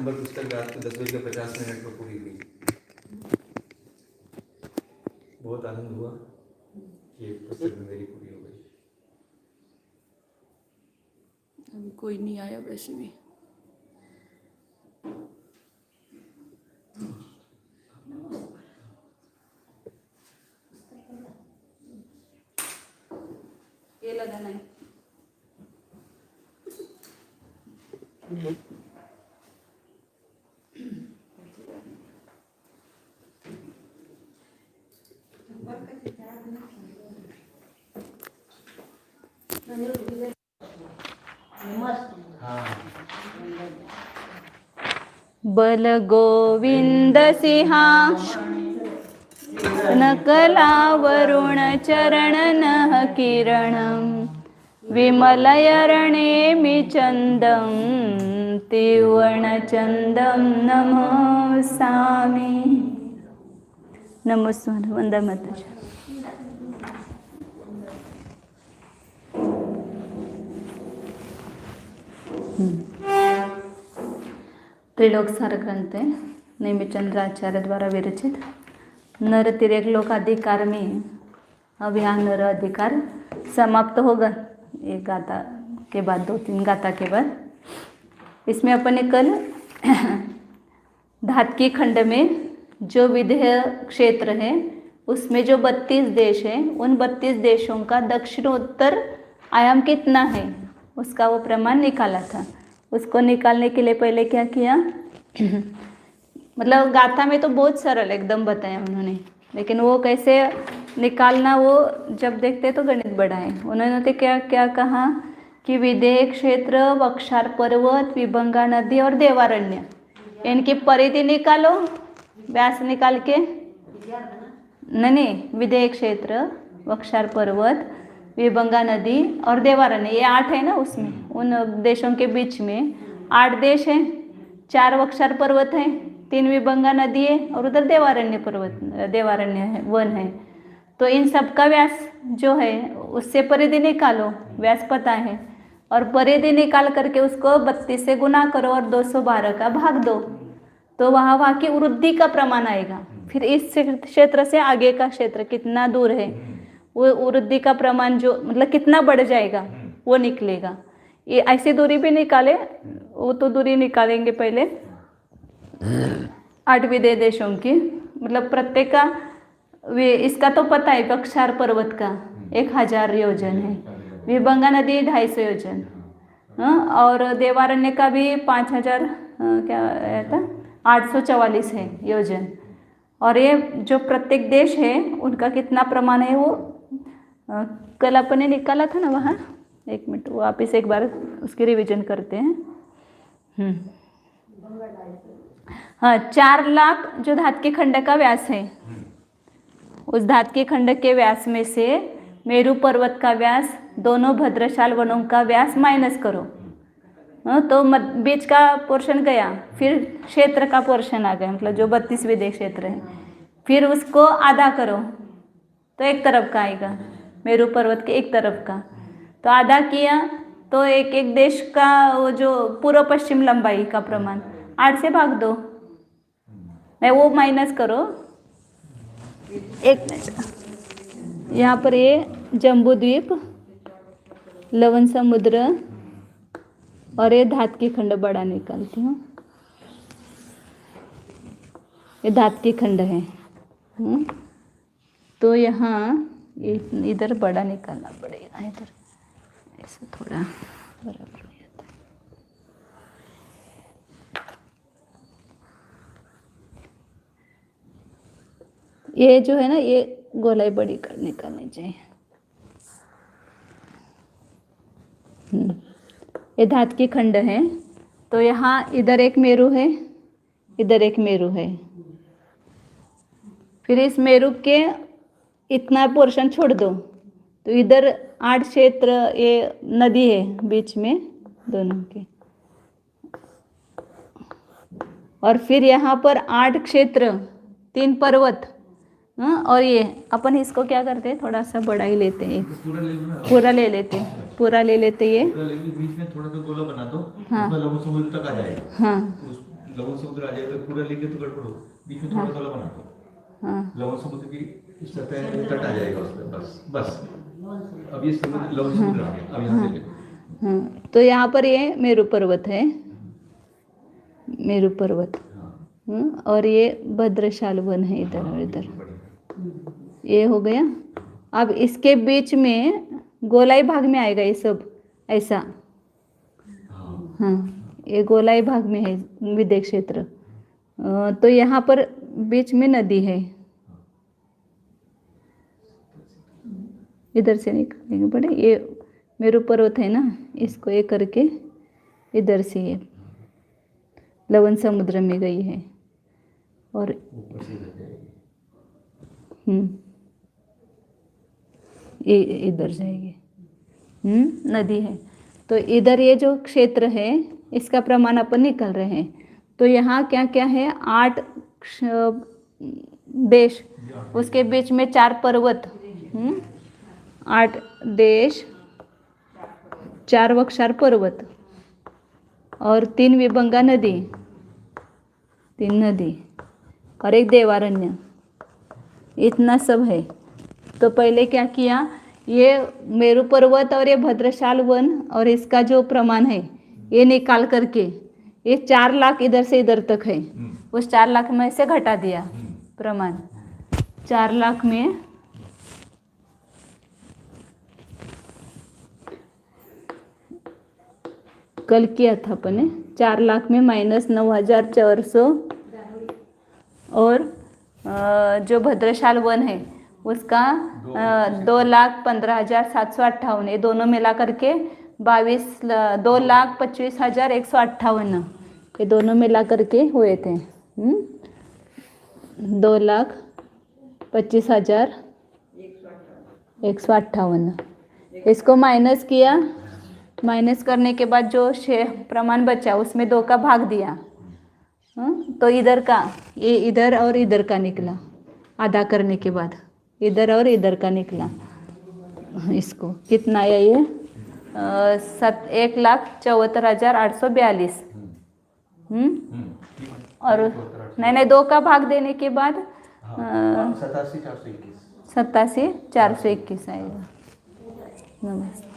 Number पुस्तक रात को 10:50 पर पूरी हुई। बहुत आनंद हुआ कि ये पुस्तक मेरी पूरी हो गई। अभी कोई नहीं आया वैसे भी। ये लगाना है। बल गोविंद सिंहा नकला वरुण चरण नः किरणं विमलयरणे चंदं तिवणचंदं नमोऽस्मि। नमो स्वामी। वंदे मातरम्। त्रिलोक सार ग्रंथ है, नेमिचंद्राचार्य द्वारा विरचित। नर तिर्यक लोक अधिकार में अब यहाँ नर अधिकार समाप्त होगा, एक गाथा के बाद 2-3 गाथा के बाद। इसमें अपन ने कल धातकी खंड में जो विदेह क्षेत्र है उसमें जो 32 देश हैं, उन 32 देशों का दक्षिणोत्तर आयाम कितना है उसका वो प्रमाण निकाला था। उसको निकालने के लिए पहले क्या किया मतलब गाथा में तो बहुत सरल एकदम बताया उन्होंने, लेकिन वो कैसे निकालना वो जब देखते तो गणित बड़ा है। उन्होंने तो क्या क्या कहा कि विदेह क्षेत्र, वक्षार पर्वत, विभंगा नदी और देवारण्य, इनकी परिधि निकालो व्यास निकाल के। नहीं, विदेह क्षेत्र, वक्षार पर्वत, विभंगा नदी और देवारण्य, ये 8 है ना। उसमें उन देशों के बीच में 8 देश हैं, 4 वक्षार पर्वत हैं, 3 विभंगा नदी है और उधर देवारण्य पर्वत, देवारण्य है, वन है। तो इन सब का व्यास जो है उससे परिधि निकालो, व्यास पता है, और परिधि निकाल करके उसको 32 से गुना करो और 212 का भाग दो, तो वहाँ की वृद्धि का प्रमाण आएगा। फिर इस क्षेत्र से आगे का क्षेत्र कितना दूर है, वो वृद्धि का प्रमाण जो मतलब कितना बढ़ जाएगा वो निकलेगा। ये ऐसी दूरी भी निकाले, वो तो दूरी निकालेंगे पहले 8 विदेह देशों की, मतलब प्रत्येक का इसका तो पता है। वक्षार पर्वत का 1000 योजन है, विभंगा नदी 250 योजन, और देवारण्य का भी 5000 क्या था 844 है योजन। और ये जो प्रत्येक देश है उनका कितना प्रमाण है वो कल अपन ने निकाला था ना वहाँ। 1 मिनट वापिस एक बार उसकी रिवीजन करते हैं। हाँ, 4 लाख जो धातकी खंड का व्यास है, उस धातकी खंड के व्यास में से मेरू पर्वत का व्यास, दोनों भद्रशाल वनों का व्यास माइनस करो, तो बीच का पोर्शन गया, फिर क्षेत्र का पोर्शन आ गया, मतलब जो 32 विदेह क्षेत्र है, फिर उसको आधा करो तो एक तरफ का आएगा, मेरू पर्वत के एक तरफ का। तो आधा किया तो एक एक देश का वो जो पूर्व पश्चिम लंबाई का प्रमाण 8 से भाग दो, नहीं वो माइनस करो। 1 मिनट, यहाँ पर ये जम्बू द्वीप, लवण समुद्र और ये धातकी खंड बड़ा निकालती हूँ। ये धातकी खंड है, तो यहाँ इधर बड़ा निकालना पड़ेगा, इधर ऐसा थोड़ा बराबर हो जाता है। ये जो है ना, ये गोलाई बड़ी कर निकालनी चाहिए। ये धातकी खंड है, तो यहाँ इधर एक मेरू है, इधर एक मेरू है, फिर इस मेरू के इतना पोर्शन छोड़ दो, तो इधर 8 क्षेत्र, ये नदी है बीच में दोनों के, और फिर यहाँ पर 8 क्षेत्र, 3 पर्वत, और ये अपन इसको क्या करते हैं, थोड़ा सा बड़ा ही लेते हैं, पूरा ले लेते हैं, ये बीच में थोड़ा सा गोला बना दो, हाँ उसमें लघु समुद्र तक आ जाएगा। हाँ, लवण समुद्र आ जाए तो पूरा लेंगे तो गड़बड़ हो, बीच में थोड़ा थोड़ा बना दो, हाँ लवण समुद्र की सतह तट आ जाएगा उसमें, बस बस। अब ये समुद्र लवण समुद्र आ गया, अब यहाँ से ले लो। हाँ। तो यहाँ पर ये मेरू पर्वत है, मेरू पर्वत। और ये भद्रशाल वन है इधर और इधर, ये हो गया। अब इसके बीच में गोलाई भाग में आएगा ये सब ऐसा। हाँ, ये गोलाई भाग में है विदेह क्षेत्र। तो यहाँ पर बीच में नदी है, इधर से निकालेंगे पड़े। ये मेरू पर्वत है ना, इसको ये करके इधर से ये लवण समुद्र में गई है और ये इधर जाएगी, नदी है। तो इधर ये जो क्षेत्र है इसका प्रमाण अपन निकल रहे हैं। तो यहाँ क्या क्या है, 8 देश, उसके बीच में 4 पर्वत, 8 देश, 4 वक्षार पर्वत और 3 विभंगा नदी, 3 नदी और 1 देवारण्य, इतना सब है। तो पहले क्या किया, ये मेरू पर्वत और ये भद्रशाल वन और इसका जो प्रमाण है ये निकाल करके ये 4 लाख इधर से इधर तक है, उस 4 लाख में से घटा दिया प्रमाण। 4 लाख में कल किया था अपन ने, 4 लाख में -9,400 और जो भद्रशाल वन है उसका 2,15,758, ये दोनों मिला करके 2,25,158, ये दोनों मिला करके हुए थे 2,25,158। इसको माइनस किया, माइनस करने के बाद जो प्रमाण बचा उसमें 2 का भाग दिया। तो इधर का, ये इधर और इधर का निकला, आधा करने के बाद इधर और इधर का निकला। इसको कितना आया ये 1,74,842। और नहीं 2 का भाग देने के बाद 87,421 आएगा। नमस्ते,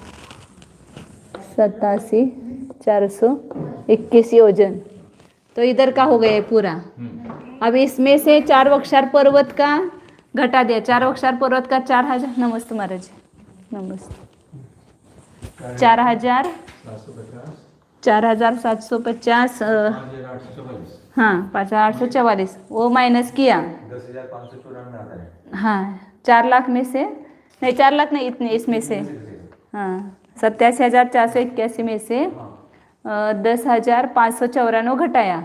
87,421 योजन। तो इधर का हो गया है पूरा। अब इसमें से 4 वक्षार पर्वत का घटा दिया, 4 वक्षार पर्वत का 4,000। नमस्ते महाराज, नमस्ते। 4,750, हाँ 5,844, वो माइनस किया 10,594 आता है। हाँ 4 लाख में से नहीं, 4 लाख नहीं, इतने इसमें से हाँ 87,481 में से 10,594 घटाया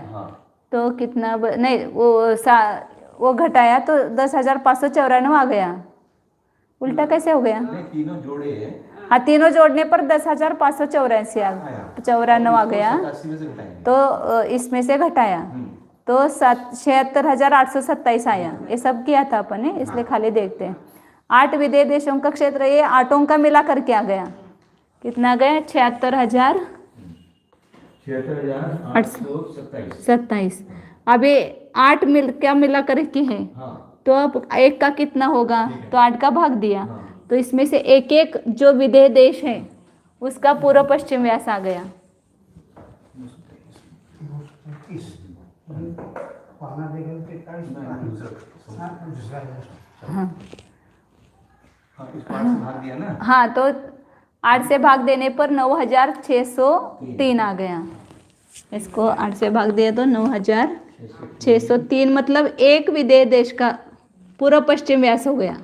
तो कितना नहीं वो घटाया तो 10,594 आ गया। उल्टा कैसे हो गया? तीनों जोड़े हैं, हाँ तीनों जोड़ने पर 10,594 आ गया। तो इसमें से घटाया तो 76,827 आया। ये सब किया था अपन ने, इसलिए खाली देखते हैं। 8 विदेह देशों का क्षेत्र, ये 8 का मिला करके आ गया। कितना गया? 76,827। अब ये 8 मिला करके है, तो अब 1 का कितना होगा? तो 8 का भाग दिया, तो इसमें से एक एक जो विदेह देश है उसका पूर्व पश्चिम व्यास आ गया। हाँ तो 8 से भाग देने पर 9,603 आ गया। इसको 8 से भाग दिया तो 9,603, मतलब एक विदेह देश का पूर्व पश्चिम व्यास हो गया।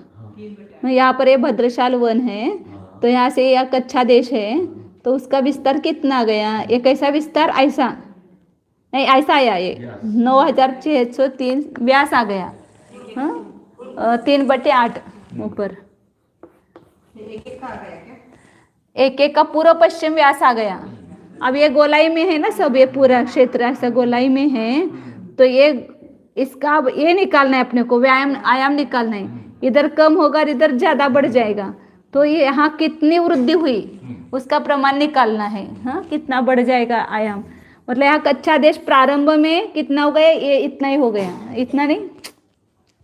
यहाँ पर ये भद्रशाल वन है, तो यहाँ से यह कच्छा देश है, तो उसका विस्तार कितना गया? ये कैसा विस्तार? ऐसा नहीं, ऐसा आया, ये 9,603 व्यास आ गया। 3/8 ऊपर एक का पूर्व पश्चिम व्यास आ गया। अब ये गोलाई में है ना सब, ये पूरा क्षेत्र ऐसा गोलाई में है, तो ये इसका अब ये निकालना है अपने को, आयाम निकालना है। इधर कम होगा, इधर ज्यादा बढ़ जाएगा, तो ये यहाँ कितनी वृद्धि हुई उसका प्रमाण निकालना है। हाँ कितना बढ़ जाएगा आयाम, मतलब यहाँ कच्चा देश प्रारंभ में कितना हो गया, ये इतना ही हो गया, इतना नहीं,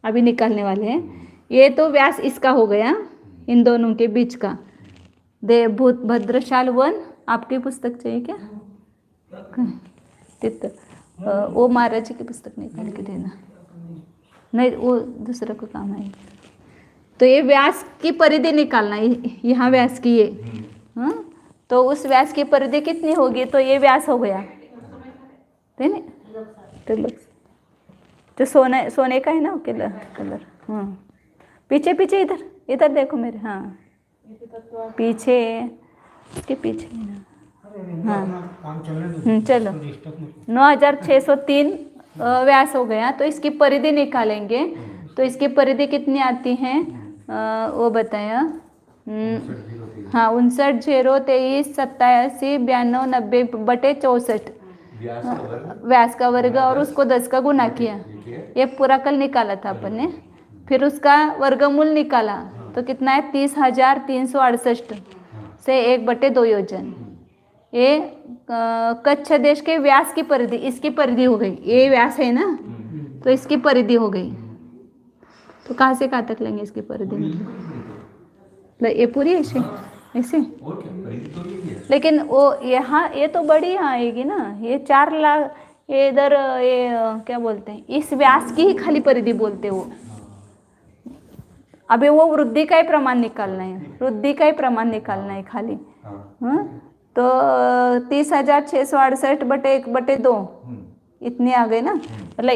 अभी निकालने वाले हैं। ये तो व्यास इसका हो गया, इन दोनों के बीच का। देवभूत भद्रशाल वन, आपकी पुस्तक चाहिए क्या? वो महाराज जी की पुस्तक निकाल के देना, नहीं वो दूसरा को काम है। तो ये व्यास की परिधि निकालना, यहाँ व्यास की ये, हाँ, तो उस व्यास की परिधि कितनी होगी, तो ये व्यास हो गया, ठीक है। तो सोने का है ना कलर, हाँ, पीछे पीछे इधर इधर देखो मेरे, हाँ पीछे, इसके पीछे ना, हाँ चलो 9603 व्यास हो गया। तो इसकी परिधि निकालेंगे, तो इसकी परिधि कितनी आती है, वो बताया, हाँ 59, 0, 23, 87, 92, 90/64 व्यास का वर्ग, और उसको 10 का गुना किया, ये पूरा कल निकाला था अपन ने। फिर उसका वर्गमूल निकाला तो कितना है, 30,368 से 1/2 योजन। ये कच्छ देश के व्यास की परिधि, इसकी परिधि हो गई, ये व्यास है ना, तो इसकी परिधि हो गई। तो कहाँ से कहाँ तक लेंगे इसकी परिधि में, ये पूरी ऐसे ऐसे, लेकिन वो यहाँ ये तो बड़ी यहाँ आएगी ना, ये 4 लाख, ये इधर ये क्या बोलते हैं, इस व्यास की ही खाली परिधि बोलते वो। अभी वो वृद्धि का ही प्रमाण निकालना है, वृद्धि का ही प्रमाण निकालना है खाली, हाँ। तो 30,668/1/2 इतने आ गए ना, मतलब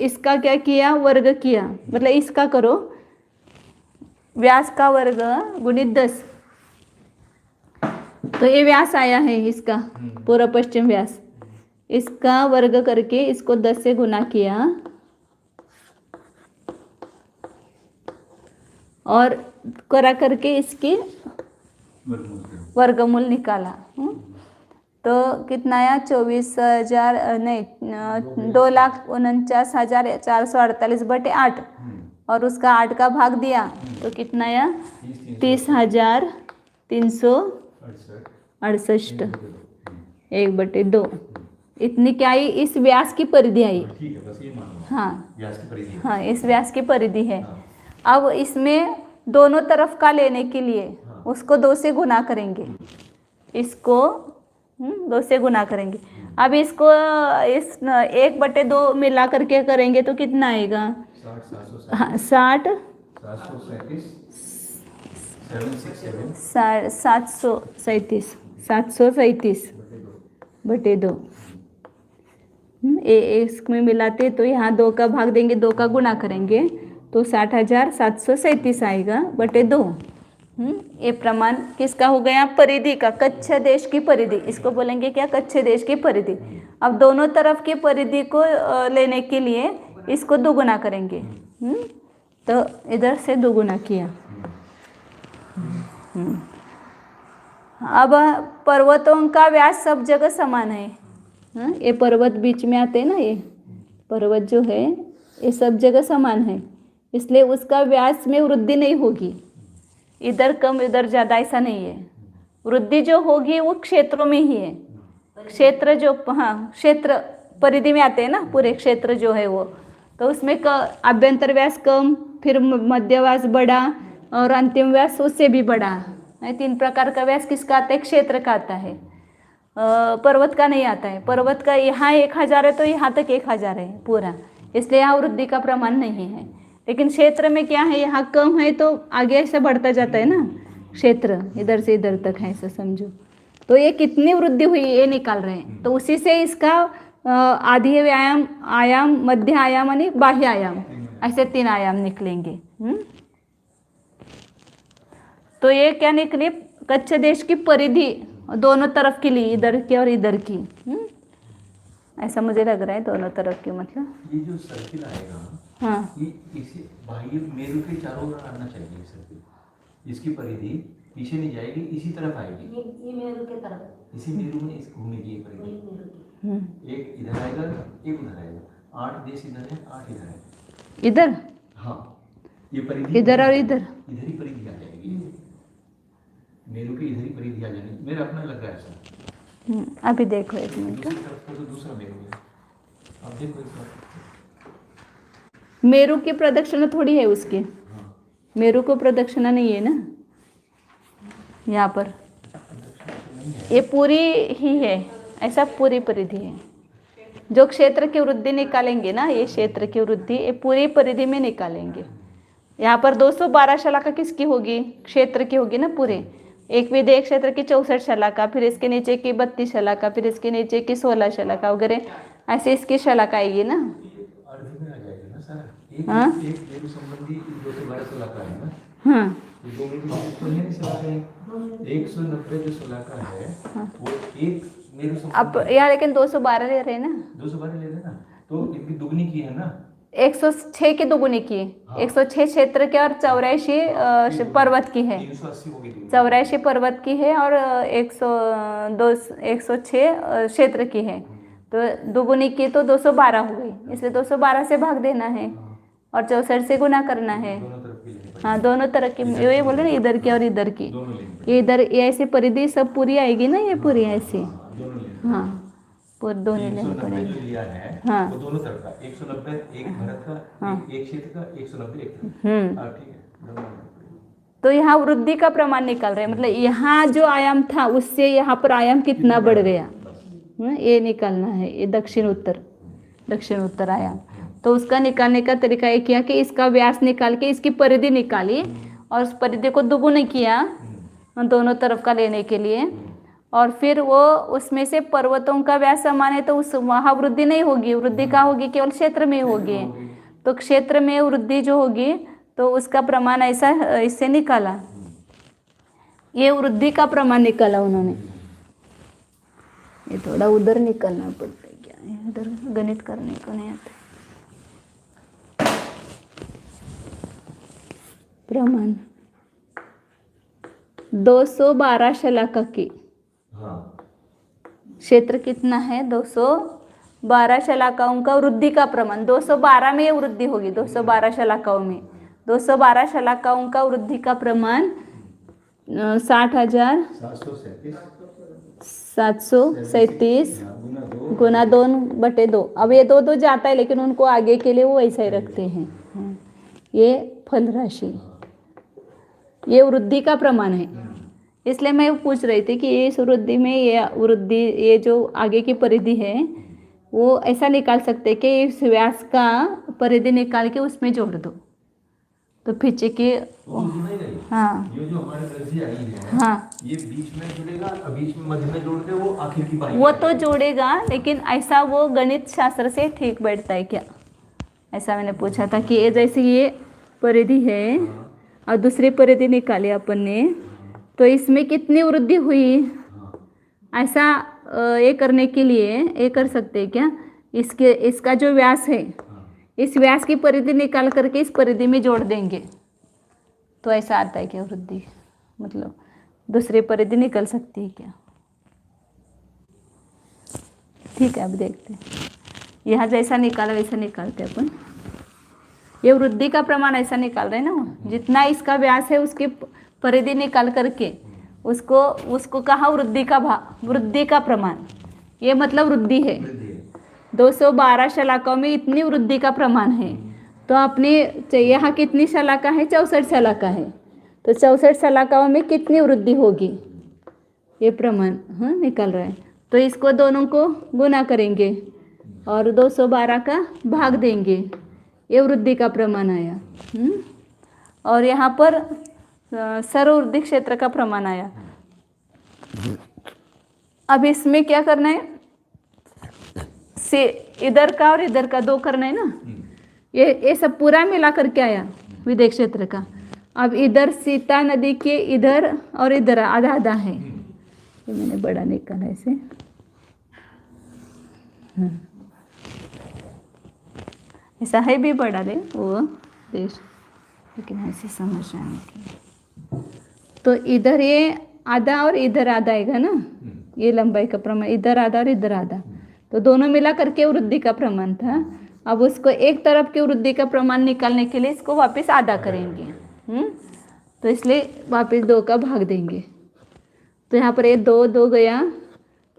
इसका क्या किया, वर्ग किया, मतलब इसका करो, व्यास का वर्ग गुणित 10, तो ये व्यास आया है इसका, पूर्व पश्चिम व्यास, इसका वर्ग करके इसको 10 से गुना किया और करा करके इसकी वर्गमूल निकाला, तो कितना आया, 24,000 नहीं 2,49,448/8, और उसका 8 का भाग दिया तो कितना आया, 30,368 1/2, इतनी क्या आई, इस व्यास की परिधि आई, हाँ हाँ इस व्यास की परिधि है। अब इसमें दोनों तरफ का लेने के लिए उसको 2 से गुना करेंगे, इसको 2 से गुना करेंगे। अब इसको इस 1/2 मिला करके करेंगे तो कितना आएगा, 737/2 इसमें मिलाते तो यहाँ 2 का भाग देंगे, 2 का गुना करेंगे तो 60,737 आएगा बटे 2। ये प्रमाण किसका हो गया, परिधि का, कच्छ देश की परिधि, इसको बोलेंगे क्या, कच्छ देश की परिधि। अब दोनों तरफ की परिधि को लेने के लिए इसको दुगुना करेंगे, तो इधर से दुगुना किया। अब पर्वतों का व्यास सब जगह समान है, ये पर्वत बीच में आते हैं ना, ये पर्वत जो है ये सब जगह समान है, इसलिए उसका व्यास में वृद्धि नहीं होगी, इधर कम इधर ज़्यादा ऐसा नहीं है। वृद्धि जो होगी वो क्षेत्रों में ही है, क्षेत्र जो, हाँ क्षेत्र परिधि में आते हैं ना, पूरे क्षेत्र जो है वो, तो उसमें आभ्यंतर व्यास कम, फिर मध्य व्यास बड़ा और अंतिम व्यास उससे भी बड़ा। 3 प्रकार का व्यास किसका आता है, क्षेत्र का आता है, पर्वत का नहीं आता है। पर्वत का यहाँ 1000 है तो यहाँ तक 1000 है पूरा, इसलिए यहाँ वृद्धि का प्रमाण नहीं है। लेकिन क्षेत्र में क्या है, यहाँ कम है तो आगे ऐसे बढ़ता जाता है ना क्षेत्र, इधर से इधर तक है, ऐसा समझो। तो ये कितनी वृद्धि हुई ये निकाल रहे हैं, तो उसी से इसका आधी व्यायाम आयाम, मध्य आयाम और बाह्य आयाम, ऐसे 3 आयाम निकलेंगे। तो ये क्या निकली, कच्छ देश की परिधि दोनों तरफ के लिए, इधर की और इधर की, ऐसा मुझे लग रहा है, दोनों तरफ की, मतलब ये जो सर्किल आएगा, हाँ ये इसे बाह्य मेरु के चारों ओर आना चाहिए सर्किल, इसकी परिधि पीछे नहीं जाएगी, इसी तरफ आएगी, ये मेरु के तरफ, इसी मेरु में इस घूमेगी ये परिधि, एक इधर आएगा एक उधर आएगा, 8 देश इधर है 8 इधर है, इधर, हाँ ये परिधि इधर और इधर ही परिधि आ जाएगी, मेरु की इधर ही परिधि आ जाएगी, मेरा अपना लग रहा है ऐसा। अभी देखो एक मिनट। दूसरी तरफ का तो दूसरा मेरू है। अब देखो इस बार। मेरू की प्रदक्षिणा थोड़ी है उसकी, हाँ, मेरू को प्रदक्षिणा नहीं है ना यहाँ पर, नहीं है। ये पूरी ही है, ऐसा पूरी परिधि है। जो क्षेत्र की वृद्धि निकालेंगे ना, ये क्षेत्र की वृद्धि ये पूरी परिधि में निकालेंगे। यहाँ पर 212 शलाका किसकी होगी? क्षेत्र की होगी ना पूरे। एक विधेयक क्षेत्र की 64 शलाका, फिर इसके नीचे की 32 शलाका, फिर इसके नीचे की 16 शलाका वगैरह, ऐसे इसकी शलाका आएगी ना। अर्ध में आ जाएगा ना सारा। एक हाँ? एक मेरू संबंधी 212 शलाका है ना। हाँ ये दो मेरू तो है नहीं शलाका है। 190 जो शलाका है वो एक मेरू अब संबंधी। यहाँ लेकिन 212 ले रहे हैं ना, 212 ले लेना, तो इनकी दुगनी की है ना। 106 की दोगुनी की, हाँ। 106 क्षेत्र के और 84 पर्वत की है। 380 होगी दुगनी। 84 पर्वत की है और 106 क्षेत्र की है, तो दोगुनी की तो 212 हो गई, इसलिए 212 से भाग देना है और 64 से गुना करना है। दोनों तरफ की लेनी पड़ेगी। हाँ दोनों तरह की, ये बोले ना इधर की और इधर की, दोनों लेनी पड़ेगी। ये इधर ये ऐसी परिधि सब पूरी आएगी ना, ये पूरी ऐसी। हाँ, दोनों लेनी। हाँ पूरे दोनों लेने 390 पड़ेंगे। जो लिया है हाँ। वो दोनों तरफ का 190 एक भरत का, हाँ। एक क्षेत्र का, 190 एक तरफ। हाँ ठीक है, दोनों लेने पड़ेगी। तो यहाँ वृद्धि का प्रमाण निकल रहे हैं, मतलब यहाँ जो आयाम था उससे यहाँ पर आयाम कितना बढ़ गया, ये निकालना है। ये दक्षिण उत्तर आयाम, तो उसका निकालने का तरीका ये किया कि इसका व्यास निकाल के इसकी परिधि निकाली और उस परिधि को दुगुना किया दोनों तरफ का लेने के लिए, और फिर वो उसमें से पर्वतों का व्यास समान है तो उस वहाँ वृद्धि नहीं होगी, वृद्धि का होगी केवल क्षेत्र में होगी। तो क्षेत्र में वृद्धि जो होगी तो उसका प्रमाण ऐसा इससे निकाला, ये वृद्धि का प्रमाण निकाला उन्होंने। ये थोड़ा उधर निकलना पड़ता है, क्या है उधर गणित करने को नहीं आता। प्रमाण 212 शलाका की, हाँ क्षेत्र कितना है? 212 शलाकाओं का वृद्धि का प्रमाण, 212 में ये वृद्धि होगी, 212 शलाकाओं में, 212 शलाकाओं का वृद्धि का प्रमाण 60,737 गुना 2/2। अब ये 2 जाता है लेकिन उनको आगे के लिए वो ऐसा ही रखते हैं। ये फल राशि, ये वृद्धि का प्रमाण है। इसलिए मैं पूछ रही थी कि इस वृद्धि में ये वृद्धि, ये जो आगे की परिधि है वो ऐसा निकाल सकते कि इस व्यास का परिधि निकाल के उसमें जोड़ दो, तो पीछे की वो नहीं रही। हाँ ये जो हमारी दर्जी आई है, हाँ ये बीच में जुड़ेगा, बीच में मध्य में जोड़ के वो आखिर की पाई वो तो जोड़ेगा, लेकिन ऐसा वो गणित शास्त्र से ठीक बैठता है क्या? ऐसा मैंने पूछा था कि ये जैसे ये परिधि है और दूसरी परिधि निकाली अपन ने, तो इसमें कितनी वृद्धि हुई, ऐसा ये करने के लिए ये कर सकते हैं क्या? इसका जो व्यास है, इस व्यास की परिधि निकाल करके इस परिधि में जोड़ देंगे, तो ऐसा आता है क्या वृद्धि? मतलब दूसरी परिधि निकल सकती है क्या? ठीक है, अब देखते हैं। यहाँ जैसा निकाला वैसा निकालते हैं अपन। ये वृद्धि का प्रमाण ऐसा निकाल रहे हैं ना, जितना इसका व्यास है उसकी परिधि निकाल करके उसको कहा वृद्धि का प्रमाण, ये मतलब वृद्धि है। 212 शलाकाओं में इतनी वृद्धि का प्रमाण है, तो अपने यहाँ कितनी शलाका है? 64 शलाका है, तो 64 शलाकाओं में कितनी वृद्धि होगी, ये प्रमाण हाँ निकल रहा है। तो इसको दोनों को गुना करेंगे और 212 का भाग देंगे, ये वृद्धि का प्रमाण आया। और यहाँ पर सर्ववृद्धि क्षेत्र का प्रमाण आया। अब इसमें क्या करना है? से इधर का और इधर का 2 करना है ना, ये सब पूरा मिला करके आया विधेयक क्षेत्र का। अब इधर सीता नदी के इधर और इधर आधा आधा है, ये मैंने बड़ा निकाला ऐसे। ऐसा है भी बड़ा रे वो देश, लेकिन ऐसे समझ आने के लिए तो इधर ये आधा और इधर आधा आएगा ना, ये लंबाई का प्रमाण, इधर आधा और इधर आधा, तो दोनों मिला करके वृद्धि का प्रमाण था। अब उसको एक तरफ की वृद्धि का प्रमाण निकालने के लिए इसको वापस आधा करेंगे, तो इसलिए वापस 2 का भाग देंगे। तो यहाँ पर ये 2 गया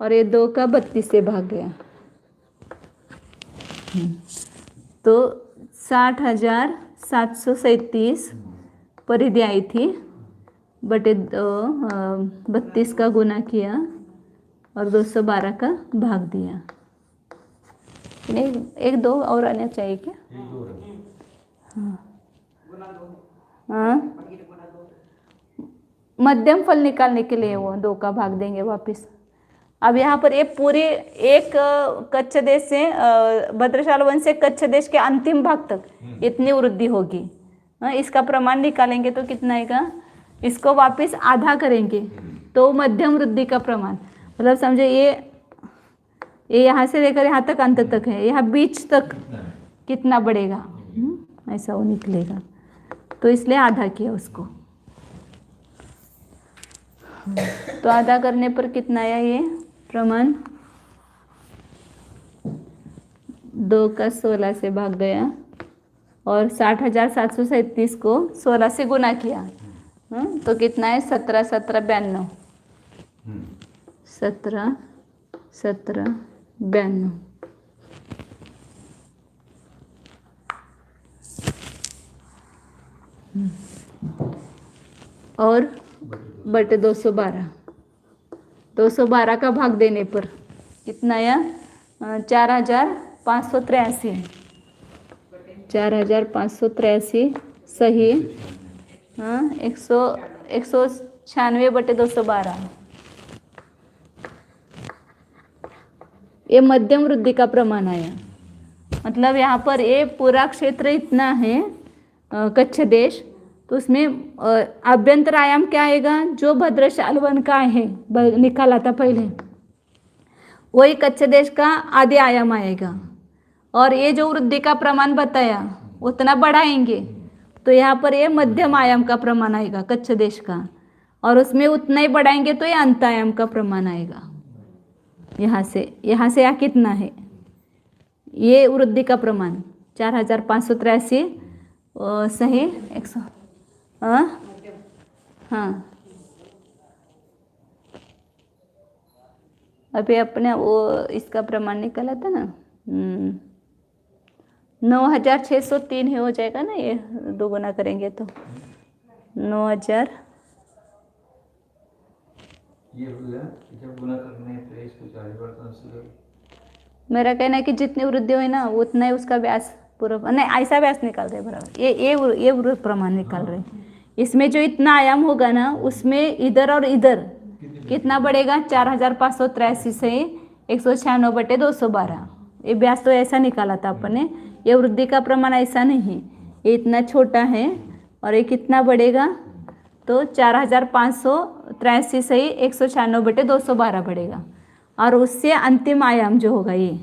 और ये 2 का 32 से भाग गया। तो 60,737 परिधि आई थी, बटे 32 का गुना किया और 212 का भाग दिया। एक दो और आना चाहिए क्या? हाँ, मध्यम फल निकालने के लिए वो 2 का भाग देंगे वापस। अब यहाँ पर ये पूरे एक कच्छ देश से भद्रशाल वंश से कच्छ देश के अंतिम भाग तक इतनी वृद्धि होगी। इसका प्रमाण निकालेंगे तो कितना आएगा? इसको वापस आधा करेंगे तो मध्यम वृद्धि का प्रमाण, मतलब समझे ये यहाँ से लेकर यहाँ तक अंत तक है, यहाँ बीच तक कितना बढ़ेगा, ऐसा वो निकलेगा। तो इसलिए आधा किया उसको। तो आधा करने पर कितना आया ये प्रमाण? 2 का 16 से भाग गया और 60,737 को 16 से गुना किया। तो कितना है? 17 17 92। 17 17 92। और बटे 212। 212 का भाग देने पर कितना आया? 4,583। 4,583 सही। हाँ, 196 बटे 212। ये मध्यम वृद्धि का प्रमाण आया। मतलब यहाँ पर ये पूरा क्षेत्र इतना है कच्छ देश, तो उसमें आभ्यंतर आयाम क्या आएगा? जो भद्रशाल वन का है निकाला था पहले, वही कच्छ देश का आधे आयाम आएगा। और ये जो वृद्धि का प्रमाण बताया उतना बढ़ाएंगे तो यहाँ पर ये मध्यम आयाम का प्रमाण आएगा कच्छ देश का, और उसमें उतना ही बढ़ाएंगे तो ये अंत आयाम का प्रमाण आएगा। यहाँ से यहाँ कितना है? ये वृद्धि का प्रमाण 4,583 सही 100। हाँ, अभी अपने वो इसका प्रमाण निकाला था ना, 9,603 ही हो जाएगा ना, ये 2 गुना करेंगे तो 9,000। ये हो गया जब गुना करने पे इसको 40 बर्तन से। मेरा कहना है कि जितनी वृद्धि हुई ना उतना ही उसका व्यास पूरा, नहीं ऐसा व्यास निकाल रहे बराबर, ये प्रमाण निकाल रहे। इसमें जो इतना आयाम होगा ना उसमें इधर और इधर कितना बढ़ेगा? 4,583 से 196 बटे 212। ये व्यास तो ऐसा निकाला था अपन ने, ये वृद्धि का प्रमाण ऐसा नहीं, ये इतना छोटा है और ये कितना बढ़ेगा? तो 4,583 से 196 बटे 212 बढ़ेगा। और उससे अंतिम आयाम जो होगा ये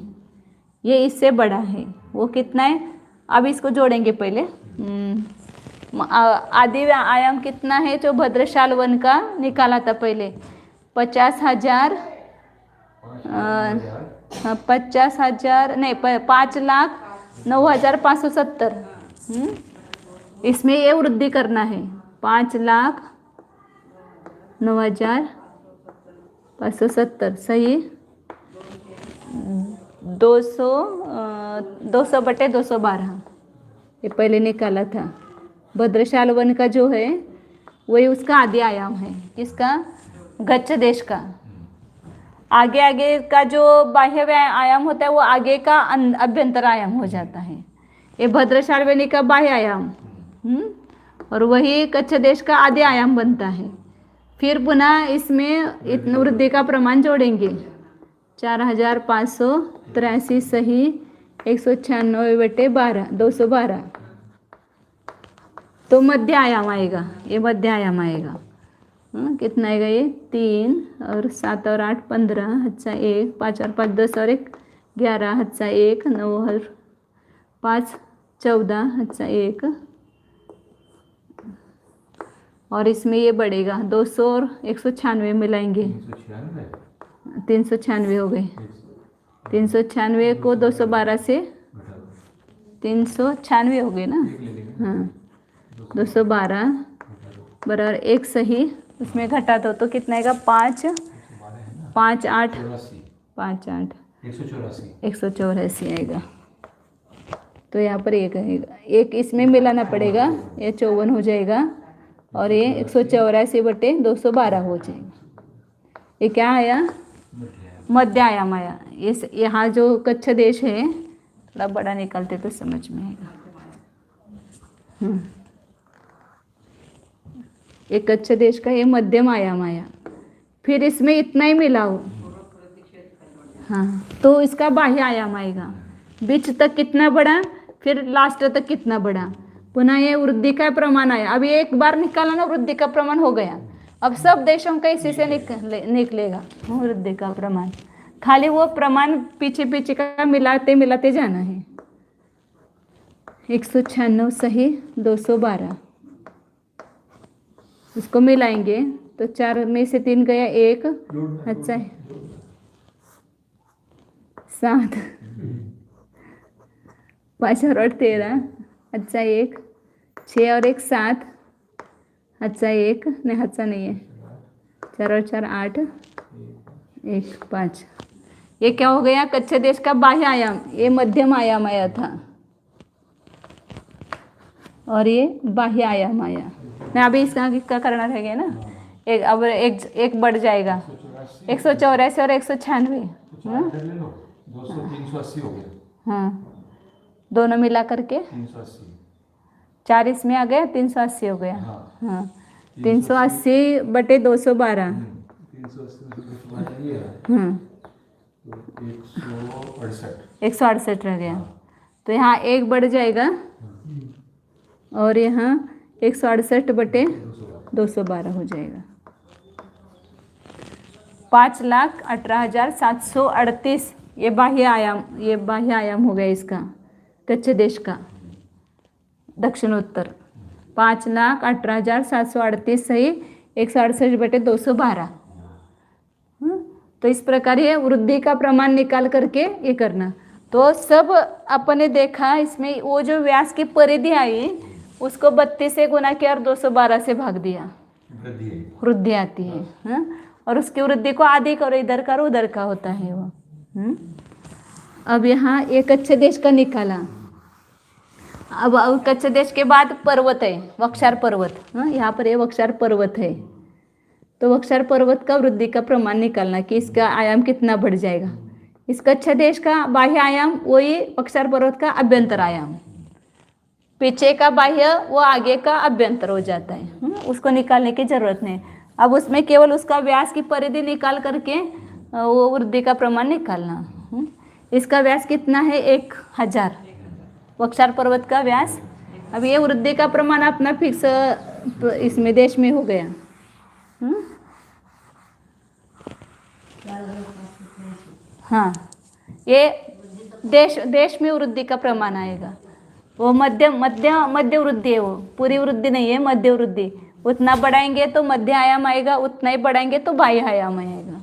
इससे बड़ा है, वो कितना है? अब इसको जोड़ेंगे पहले। आदि आयाम कितना है जो भद्रशाल वन का निकाला था पहले? 50,000 50,000 नहीं 5,09,570। इसमें ये वृद्धि करना है 5,09,570 सही। 200 बटे 212 ये पहले निकाला था। भद्रशाल वन का जो है वही उसका आदि आयाम है, किसका? गच्छ देश का। आगे का जो बाह्य आयाम होता है वो आगे का अभ्यंतर आयाम हो जाता है। ये भद्रशाल वन का बाह्य आयाम और वही कच्छ देश का आदि आयाम बनता है। फिर पुनः इसमें इतना वृद्धि का प्रमाण जोड़ेंगे 4,583 सही 196 बटे 212। तो मध्य आयाम आएगा, ये मध्य आयाम आएगा। कितना आएगा ये? 3 और 7 और 8 15 हत्सा 1 5 और 5 10 और 1 11 हत्सा 1 9 और 5 14 हत्सा 1। और इसमें ये बढ़ेगा 200 और 196 मिलाएंगे 396 हो गए। 396 को 212 से 396 हो गए ना। हाँ, 212 बराबर 1 सही, उसमें घटा दो तो कितना आएगा? 5 5 8 84 5 8 184 184 आएगा। तो यहाँ पर एक आएगा, एक इसमें मिलाना पड़ेगा, ये 54 हो जाएगा और ये 184/212 हो जाएगा। ये क्या आया? मध्य आयाम आया। इस यहाँ जो कच्छ देश है, थोड़ा बड़ा निकालते तो समझ में आएगा। ये कच्छ देश का ये मध्यम आयाम आया। फिर इसमें इतना ही मिलाओ, हाँ, तो इसका बाह्य आयाम आएगा। बीच तक कितना बड़ा, फिर लास्ट तक कितना बड़ा। पुनः ये वृद्धि का प्रमाण आया। अब ये एक बार निकाला ना, वृद्धि का प्रमाण हो गया। अब सब देशों का इसी से निकलेगा वृद्धि का प्रमाण। खाली वो प्रमाण पीछे पीछे का मिलाते मिलाते जाना है। 196 सही 212, इसको मिलाएंगे तो 4 में से 3 गया, 1 अच्छा है 7 5 और 8 13 अच्छा 1 6 और 1 7 अच्छा 1 नहीं अच्छा नहीं है 4 और 4 8 1 5। ये क्या हो गया? कच्छ देश का बाह्य आयाम, ये मध्यम आयाम आया था और ये बाह्य आयाम आया ना। अभी इसका क्या करना रहेगा ना, एक अब एक बढ़ जाएगा 184 और 196। 380 हो गया। हाँ, दोनों मिला करके 380 4 इसमें आ गया, 380 हो गया। हाँ 380/212। 380 168 रह गया। तो यहाँ एक बढ़ जाएगा और यहाँ 168/212 हो जाएगा। 5,18,738 ये बाह्य आयाम हो गया इसका, कच्छ देश का दक्षिणोत्तर। 5,18,738 सही 168/212। तो इस प्रकार ये वृद्धि का प्रमाण निकाल करके ये करना। तो सब अपने देखा, इसमें वो जो व्यास की परिधि आई उसको 32 से गुना किया और 212 से भाग दिया, वृद्धि आती है। हाँ? और उसकी वृद्धि को आधी करो, इधर करो उधर का होता है वो। अब यहाँ एक कच्छ देश का निकाला। अब कच्छ देश के बाद पर्वत है, वक्षार पर्वत। हाँ, यहाँ पर ये वक्षार पर्वत है। तो वक्षार पर्वत का वृद्धि का प्रमाण निकालना कि इसका आयाम कितना बढ़ जाएगा। इस कच्छ देश का बाह्य आयाम वही वक्षार पर्वत का अभ्यंतर आयाम, पीछे का बाह्य वो आगे का अभ्यंतर हो जाता है। उसको निकालने की जरूरत नहीं। अब उसमें केवल उसका व्यास की परिधि निकाल करके वो वृद्धि का प्रमाण निकालना। इसका व्यास कितना है? 1000 वक्षार पर्वत का व्यास। अब ये वृद्धि का प्रमाण अपना फिक्स इसमें देश में हो गया। हाँ, ये देश में वृद्धि का प्रमाण आएगा। वो मध्य वृद्धि है, वो पूरी वृद्धि नहीं है, मध्य वृद्धि। उतना बढ़ाएंगे तो मध्य आयाम आएगा, उतना ही बढ़ाएंगे तो बाह्य आयाम आएगा।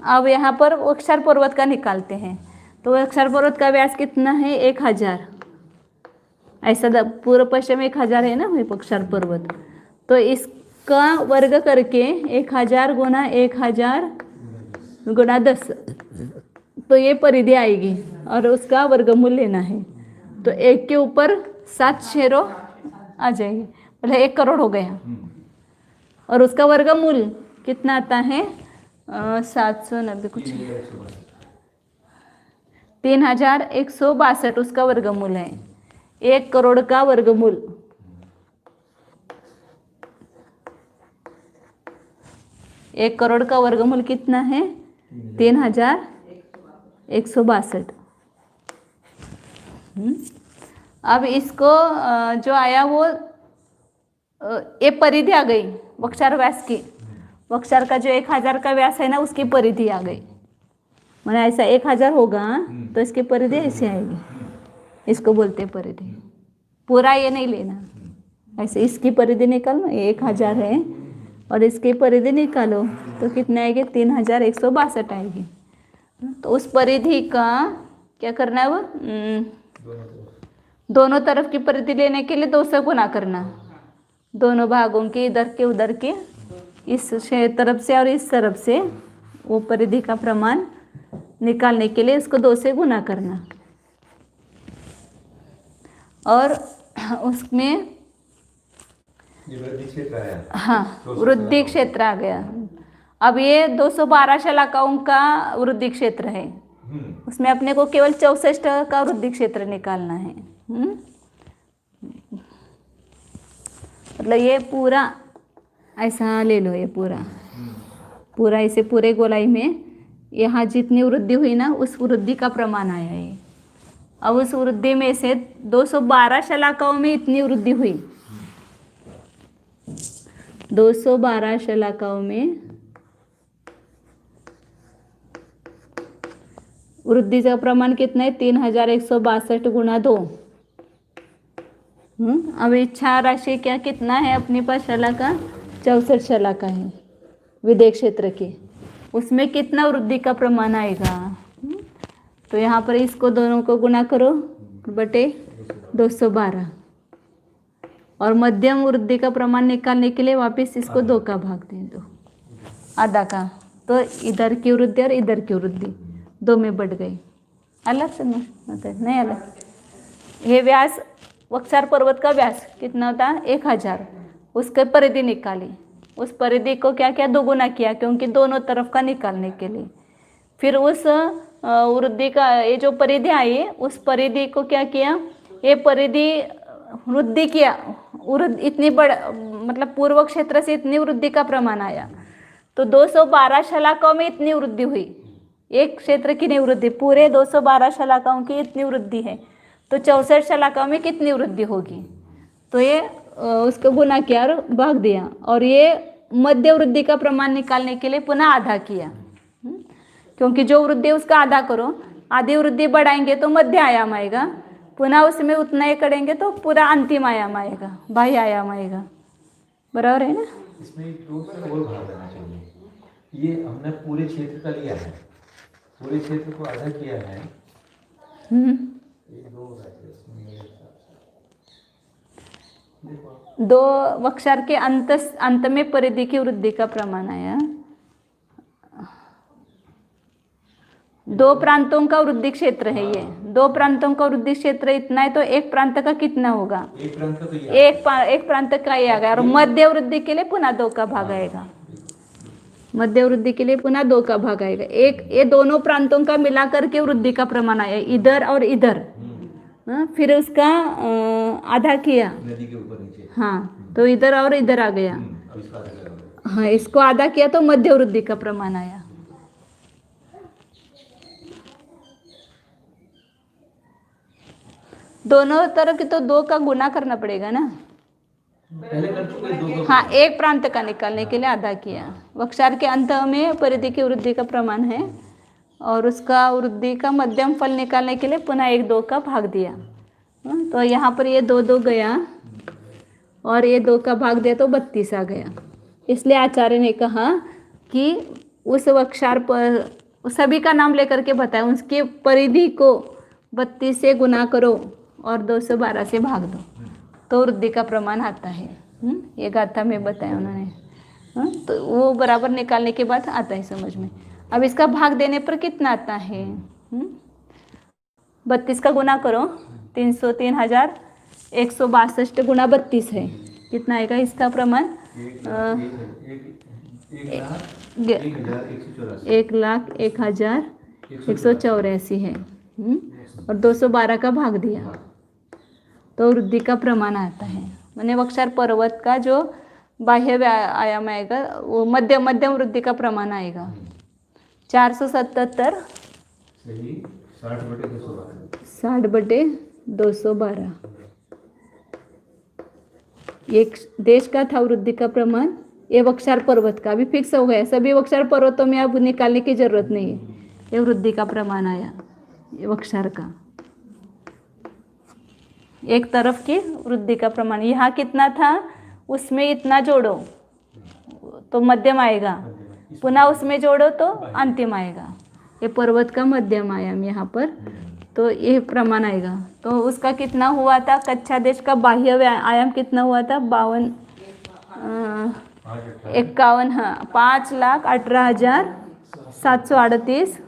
अब यहाँ पर वक्षार पर्वत का निकालते हैं। तो वक्षार पर्वत का व्यास कितना है? 1000। ऐसा पूर्व पश्चिम 1000 है ना वही वक्षार पर्वत। तो इसका वर्ग करके 1000 गुना 1000 गुना 10, तो ये परिधि आएगी और उसका वर्गमूल लेना है। तो 1 के ऊपर 7 0 आ जाएगी, मतलब 1 करोड़ हो गया। और उसका वर्गमूल कितना आता है? 790 कुछ 3162 उसका वर्गमूल है। 1 करोड़ का वर्गमूल 1 करोड़ का वर्गमूल कितना है? 3162। अब इसको जो आया वो ये परिधि आ गई वक्षार व्यास की। वक्षार का जो 1000 का व्यास है ना, उसकी परिधि आ गई। मैंने ऐसा 1000 होगा तो इसकी परिधि ऐसे आएगी, इसको बोलते हैं परिधि। पूरा ये नहीं लेना, ऐसे इसकी परिधि निकालो। 1000 है और इसकी परिधि निकालो तो कितने आएगी? 3162 आएगी। तो उस परिधि का क्या करना है? वो दोनों तरफ की परिधि लेने के लिए 2 से गुना करना, दोनों भागों की, इधर के उधर के, इस तरफ से और इस तरफ से वो परिधि का प्रमाण निकालने के लिए इसको 2 से गुना करना, और उसमें ये वृद्धि क्षेत्र आया। हाँ वृद्धि क्षेत्र आ गया। अब ये 212 शलाकाओं का वृद्धि क्षेत्र है, उसमें अपने को केवल 64 का वृद्धि क्षेत्र निकालना है। मतलब ये पूरा ऐसा ले लो, ये पूरा ऐसे पूरे गोलाई में यहाँ जितनी वृद्धि हुई ना, उस वृद्धि का प्रमाण आया है। अब उस वृद्धि में से 212 शलाकाओं में इतनी वृद्धि हुई, 212 शलाकाओं में वृद्धि का प्रमाण कितना है? 3162 गुणा 2। अब इच्छा राशि क्या कितना है अपने पास? शलाका 64 शलाका है विदेश क्षेत्र के, उसमें कितना वृद्धि का प्रमाण आएगा? तो यहाँ पर इसको दोनों को गुणा करो बटे 212, और मध्यम वृद्धि का प्रमाण निकालने के लिए वापस इसको 2 का भाग दे दो, आधा का। तो इधर की वृद्धि और इधर की वृद्धि 2 में बढ़ गई। अलग से मतलब नहीं अलग। ये व्यास वक्षार पर्वत का व्यास कितना होता है? 1000। उसके परिधि निकाली, उस परिधि को क्या किया? 2 गुना किया, क्योंकि दोनों तरफ का निकालने के लिए। फिर उस वृद्धि का ये जो परिधि आई, उस परिधि को क्या किया? ये परिधि वृद्धि किया, इतनी बड़ मतलब पूर्व क्षेत्र से इतनी वृद्धि का प्रमाण आया, तो 212 शलाकाओं में इतनी वृद्धि हुई। एक क्षेत्र की नहीं वृद्धि, पूरे 212 शलाकाओं की इतनी वृद्धि है, तो 64 शलाकाओं में कितनी वृद्धि होगी? तो ये उसको गुना किया और भाग दिया, और ये मध्य वृद्धि का प्रमाण निकालने के लिए पुनः आधा किया, क्योंकि जो वृद्धि उसका आधा करो, आधी वृद्धि बढ़ाएंगे तो मध्य आयाम आएगा, पुनः उसमें उतना ही करेंगे तो पूरा अंतिम आयाम आएगा, बाह्य आयाम आएगा। बराबर है ना? इसमें एक और भाग देना चाहिए। ये हमने पूरे क्षेत्र का लिया है, पूरे क्षेत्र को आधा किया है। एक दो वक्षार के अंत में परिधि की वृद्धि का प्रमाण आया। 2 प्रांतों का वृद्धि क्षेत्र है ये, 2 प्रांतों का वृद्धि क्षेत्र इतना है, तो एक प्रांत का कितना होगा? एक प्रांत तो एक प्रांत का ये आ गया, और मध्य वृद्धि के लिए पुनः 2 का भाग आएगा। मध्य वृद्धि के लिए पुनः 2 का भाग आएगा। एक ये दोनों प्रांतों का मिलाकर के वृद्धि का प्रमाण आया, इधर और इधर। फिर उसका आधा किया नदी के ऊपर नीचे। हाँ, तो इधर और इधर आ गया। हाँ, इसको आधा किया तो मध्य वृद्धि का प्रमाण आया। दोनों तरफ की तो 2 का गुना करना पड़ेगा ना। पहले कर चुके 2 हाँ, एक प्रांत का निकालने के लिए आधा किया। वक्षार के अंत में परिधि की वृद्धि का प्रमाण है, और उसका वृद्धि का मध्यम फल निकालने के लिए पुनः 1-2 का भाग दिया। तो यहाँ पर ये 2-2 गया, और ये 2 का भाग दिया तो 32 आ गया। इसलिए आचार्य ने कहा कि उस वक्षार पर सभी का नाम लेकर के बताया, उसकी परिधि को 32 से गुना करो और 212 से भाग दो, तो वृद्धि का प्रमाण आता है। ये गाथा में बताया उन्होंने। तो वो बराबर निकालने के बाद आता है समझ में। अब इसका भाग देने पर कितना आता है? 32 का गुना करो, 303,162 गुणा 32 है, कितना आएगा इसका प्रमाण? 1,01,184 है। और 212 का भाग दिया तो वृद्धि का प्रमाण आता है। मैंने वक्षार पर्वत का जो बाह्य आयाम आएगा वो मध्यम वृद्धि का प्रमाण आएगा 477 60/212। एक देश का था वृद्धि का प्रमाण, ये वक्षार पर्वत का अभी फिक्स हो गया। सभी वक्षार पर्वतों में अब निकालने की जरूरत नहीं है। ये वृद्धि का प्रमाण आया ये वक्षार का, एक तरफ की वृद्धि का प्रमाण। यहाँ कितना था उसमें इतना जोड़ो तो मध्यम आएगा, पुनः उसमें जोड़ो तो अंतिम आएगा। ये पर्वत का मध्यम आयाम यहाँ पर, तो ये प्रमाण आएगा। तो उसका कितना हुआ था? कच्चा देश का बाह्य आयाम कितना हुआ था? 51 हाँ 5,18,000 738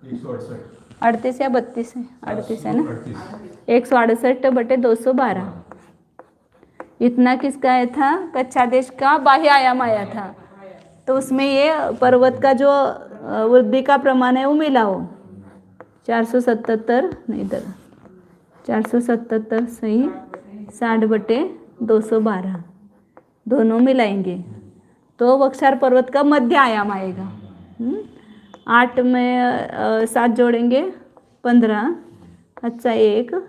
168 38 या 32 है, 38 है ना, 168 168/212। इतना किसका आया था? कच्चा देश का बाह्य आयाम आया था। तो उसमें ये पर्वत का जो वृद्धि का प्रमाण है वो मिला हो। 477 नहीं, इधर 477 सही 60/212 दोनों मिलाएंगे तो बक्सार पर्वत का मध्य आयाम आएगा। 8 में 7 जोड़ेंगे 15। अच्छा, 1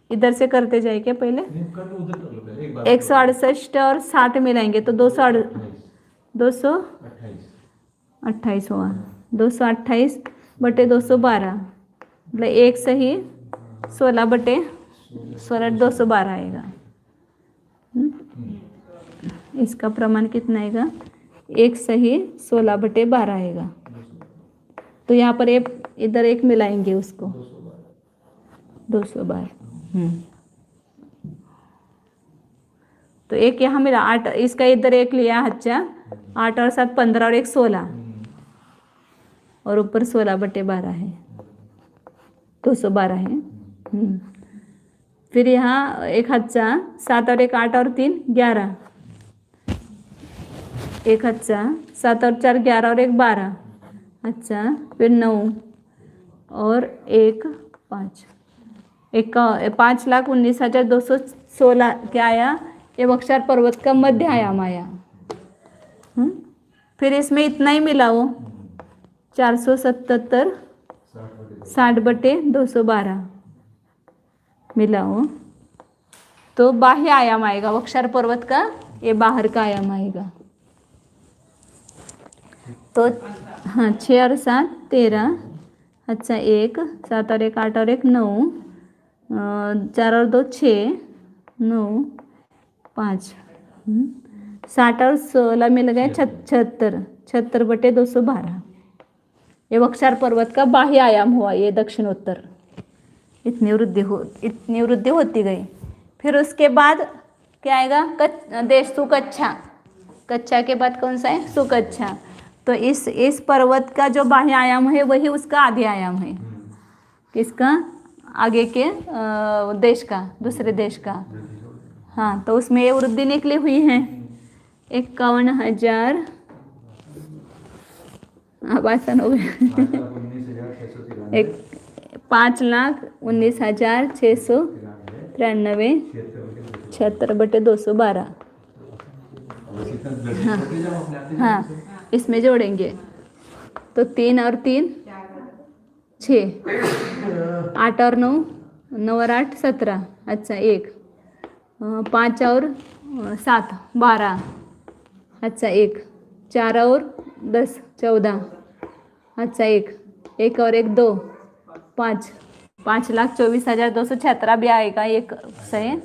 इधर से करते जाए क्या पहले? 168 और 60 मिलाएंगे तो 228 हुआ। 228/212 मतलब 1 सही 16/212 आएगा। इसका प्रमाण कितना आएगा? 1 सही 16/12 आएगा। तो यहाँ पर इधर 1 मिलाएंगे उसको 212। तो 1 यहाँ मिला 8, इसका इधर 1 लिया अच्छा, 8 और 7 15 और 1 16 और ऊपर 16/12 है, 212 है। फिर यहाँ 1 अच्छा 7 और 1 8 और 3 11, 1 अच्छा 7 और 4 11 और 1 12। अच्छा, फिर 9 और 1 5, 5,19,216 क्या आया? ये बक्सार पर्वत का मध्य आयाम आया। फिर इसमें इतना ही मिला हो 477 60/212 मिला हो तो बाह्य आयाम आएगा बक्सार पर्वत का, ये बाहर का आयाम आएगा। तो हाँ 6 और 7 13। अच्छा, 1 7 और 1 8 और 1 9, 4 और 2 6 9 5, 60 और 16 मिल गए 76/212। ये बक्सार पर्वत का बाह्य आयाम हुआ, ये दक्षिणोत्तर। इतनी वृद्धि होती गई। फिर उसके बाद क्या आएगा? देश सुकच्छा। कच्छा के बाद कौन सा है? सुकच्छा। तो इस पर्वत का जो बाह्य आयाम है वही उसका आदि आयाम है। किसका? आगे के देश का, दूसरे देश का। हाँ, तो उसमें ये वृद्धि निकली हुई है 51,000। अब आसान हो गया 5,19,693 76/212। हाँ, इसमें जोड़ेंगे तो 3 और 3 6, 8 और 9 9 और 8 17। अच्छा, 1 5 और 7 12। अच्छा, 1 4 और 10 14। अच्छा, 1 और 1 2 5, 5,24,276 भी आएगा। एक सही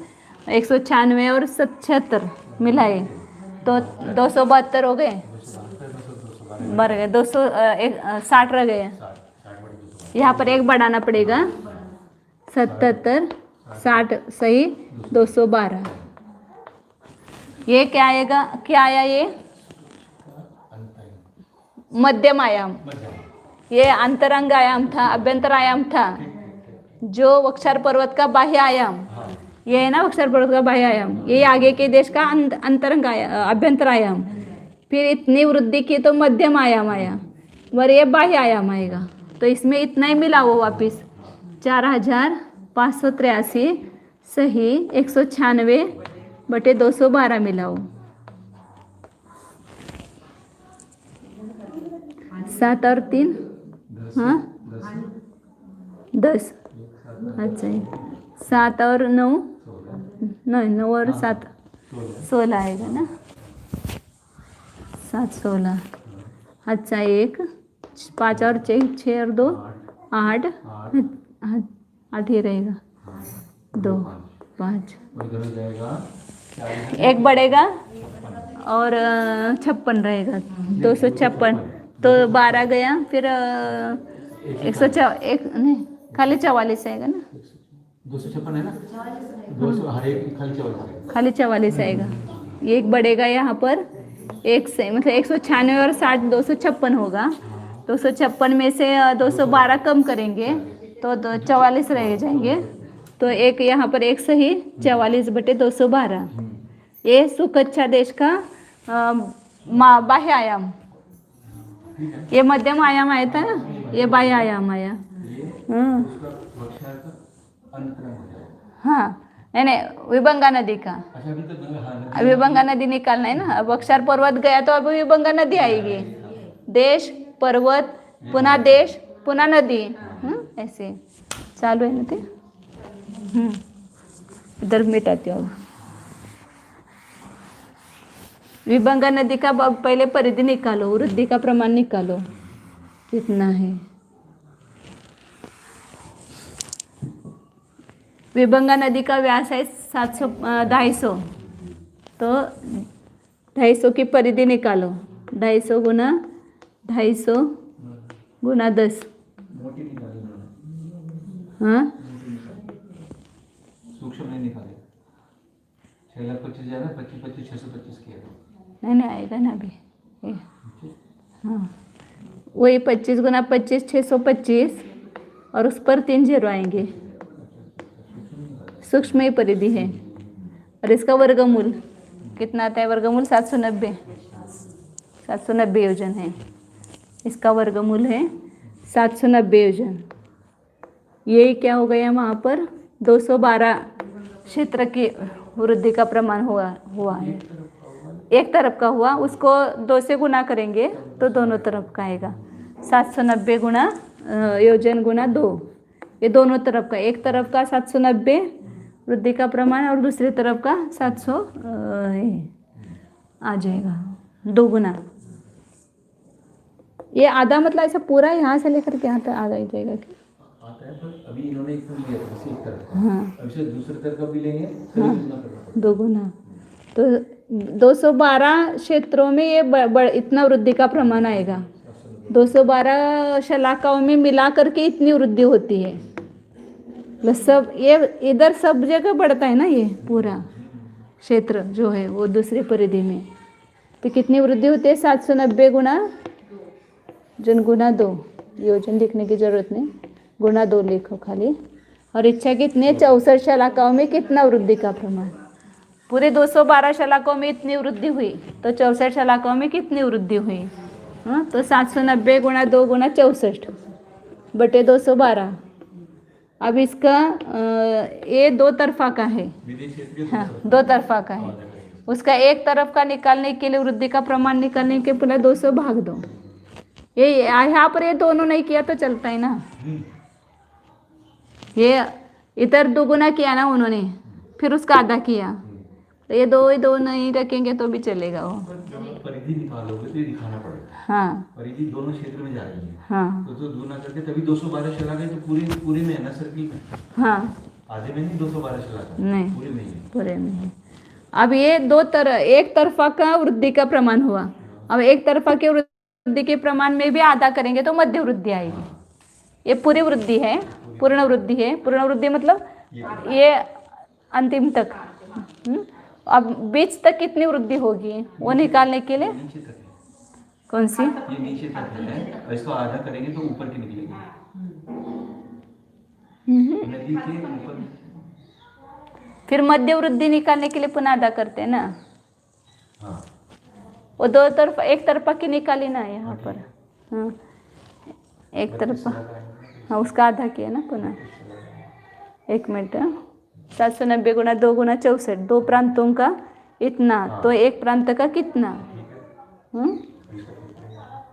196 और 77 मिलाए तो 272 हो गए, मर गए 260 रह गए। यहाँ पर 1 बढ़ाना पड़ेगा 77 60 सही 212। ये क्या आएगा? क्या आया? ये मध्यम आयाम, ये अंतरंग आयाम था, अभ्यंतर आयाम था। जो बक्सार पर्वत का बाह्य आयाम ये है ना, बक्सार पर्वत का बाह्य आयाम, ये आगे के देश का अंतरंग अभ्यंतर आयाम। फिर इतनी वृद्धि की तो मध्यम आयाम आया और ये बाह्य आयाम आएगा। तो इसमें इतना ही मिला वो वापिस 4,583 सही 196/212 मिला हो। 7 और 3 हाँ 10। अच्छा, 7 और 9 नहीं 9 और 7 16 आएगा ना, 7 16। अच्छा, 1 5 और 6 और 2 8 8 ही रहेगा 2 5। 1 बढ़ेगा और 56 रहेगा 256। तो 12 गया, फिर 101 नहीं खाली 44 आएगा ना, 256 है ना, 200 हर एक खाली 44 आएगा। 1 बढ़ेगा यहाँ पर 1 से मतलब 196 और 60 256 होगा। 256 में से 212 कम करेंगे तो 44 रह जाएंगे। तो एक यहाँ पर एक सही 44/212। ये सुकच्छा देश का बाह्य आयाम, ये मध्यम आयाम आया था ना, ये बाह्य आयाम आया। हाँ उसका वक्षार का अंतक्रम हो जाएगा। हाँ नहीं, विभंगा नदी का, अच्छा अभी तो अभी विभंगा नदी निकालना है ना। अब अक्षर पर्वत गया तो अब विभंगा नदी आएगी। देश, पर्वत, पुनः देश, पुनः नदी, ऐसे चालू है ना ते। इधर मिटाती हूँ। विभंगा नदी का पहले परिधि निकालो, वृद्धि का प्रमाण निकालो कितना है। विभंगा नदी का व्यास है 250, तो 250 की परिधि निकालो। 250 गुना 250 गुना 10, मोटी निकाली उन्होंने। हाँ सूक्ष्म नहीं निकाले। 6,25,000 जाएगा, 25 625 किया। नहीं आएगा ना अभी ये। हाँ वही 25 गुना 25 625, और उस पर 3 0 आएंगे। सूक्ष्म ही परिधि है। और इसका वर्गमूल कितना आता है? वर्गमूल 790, 790 योजन है। इसका वर्गमूल है 790 योजन। यही क्या हो गया वहाँ पर 212 क्षेत्र की वृद्धि का प्रमाण हुआ है। एक तरफ का हुआ, उसको 2 से गुना करेंगे तो दोनों तरफ का आएगा। 790 गुना योजन गुना 2, ये दोनों तरफ का। एक तरफ का 790 वृद्धि का प्रमाण और दूसरी तरफ का 700 आ जाएगा, 2 गुना। ये आधा मतलब ऐसा पूरा यहाँ से लेकर के यहाँ तक आ जाएगा क्या? आता है, पर अभी इन्होंने एक लिया था इसी एक तरफ का। हाँ अब इसे दूसरे तरफ का भी लेंगे, हाँ गुना करना पड़ेगा। 2 गुना। तो 212 क्षेत्रों में ये इतना वृद्धि का प्रमाण आएगा। 212 शलाकाओं में मिला करके इतनी वृद्धि होती है। सब ये इधर सब जगह बढ़ता है ना, ये पूरा क्षेत्र जो है वो दूसरी परिधि में। तो कितनी वृद्धि होती है? 790 गुना जन गुना 2, योजन लिखने की जरूरत नहीं, गुना 2 लिखो खाली। और इच्छा कितनी है? 64 शलाकाओं में कितना वृद्धि का प्रमाण? पूरे 212 शलाकाओं में इतनी वृद्धि हुई, तो 64 शलाकाओं में कितनी वृद्धि हुई? हाँ तो 790 गुना 2 गुना 64 बटे 212। अब इसका ये 2 तरफा का है, हाँ 2 तरफा का है। उसका एक तरफ का निकालने के लिए, वृद्धि का प्रमाण निकालने के पहले 200 भाग दो। ये यहाँ पर ये दोनों नहीं किया तो चलता है ना। ये इधर 2 गुना किया ना उन्होंने, फिर उसका आधा किया, तो ये 2 नहीं रखेंगे तो भी चलेगा वो। जब परिधि निकालोगे तो ये दिखाना पड़ेगा। हाँ परिधि दोनों क्षेत्र में जा रही है। हाँ तो गुना करके तभी 212 चला गए, तो पूरी में है ना सर्किल में। हाँ आधे में नहीं 212 चला गया, नहीं पूरे में ही है। पूरे में है। अब ये एक तरफा का वृद्धि का प्रमाण हुआ। अब एक तरफा के वृद्धि के प्रमाण में भी आधा करेंगे तो मध्य वृद्धि आएगी। ये पूरी वृद्धि है, पूर्ण वृद्धि है। पूर्ण वृद्धि मतलब ये अंतिम तक। अब बीच तक कितनी वृद्धि होगी वो निकालने के लिए, नीचे तक है। कौन सी? ये नीचे तक है, और इसको आधा करेंगे तो ऊपर की निकलेगी। नदी के ऊपर। फिर मध्य वृद्धि निकालने के लिए पुनः आधा करते हैं ना। हाँ वो 2 तरफ, एक तरफा की निकाली ना यहाँ पर। हाँ एक तरफा, हाँ उसका आधा किया ना पुनः। 1 मिनट। 790 गुना 2 गुना 64, 2 प्रांतों का इतना, तो एक प्रांत का कितना?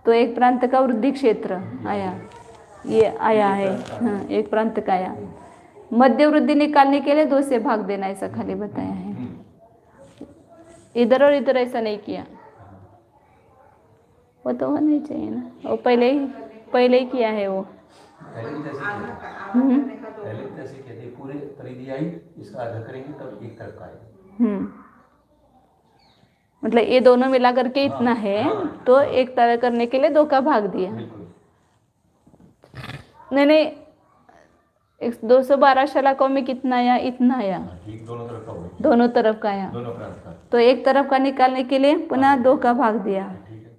तो एक प्रांत का वृद्धि क्षेत्र आया, ये आया है। हाँ एक प्रांत का आया। मध्य वृद्धि निकालने के लिए 2 से भाग देना, ऐसा खाली बताया है। इधर और इधर ऐसा नहीं किया, वो तो होना ही चाहिए ना। वो पहले ही किया है वो। पहले कैसे कहते, पूरे परिधि आई, इसका आधा करेंगे तब एक तरफ का आएगा। मतलब ये दोनों मिला करके इतना है, तो एक तरह करने के लिए 2 का भाग दिया। नहीं 212 शलाकों में कितना आया? इतना आया। दोनों तरफ का हुआ, दोनों तरफ का आया, दोनों प्रांत का। तो एक तरफ का निकालने के लिए पुनः 2 का भाग दिया। ठीक है,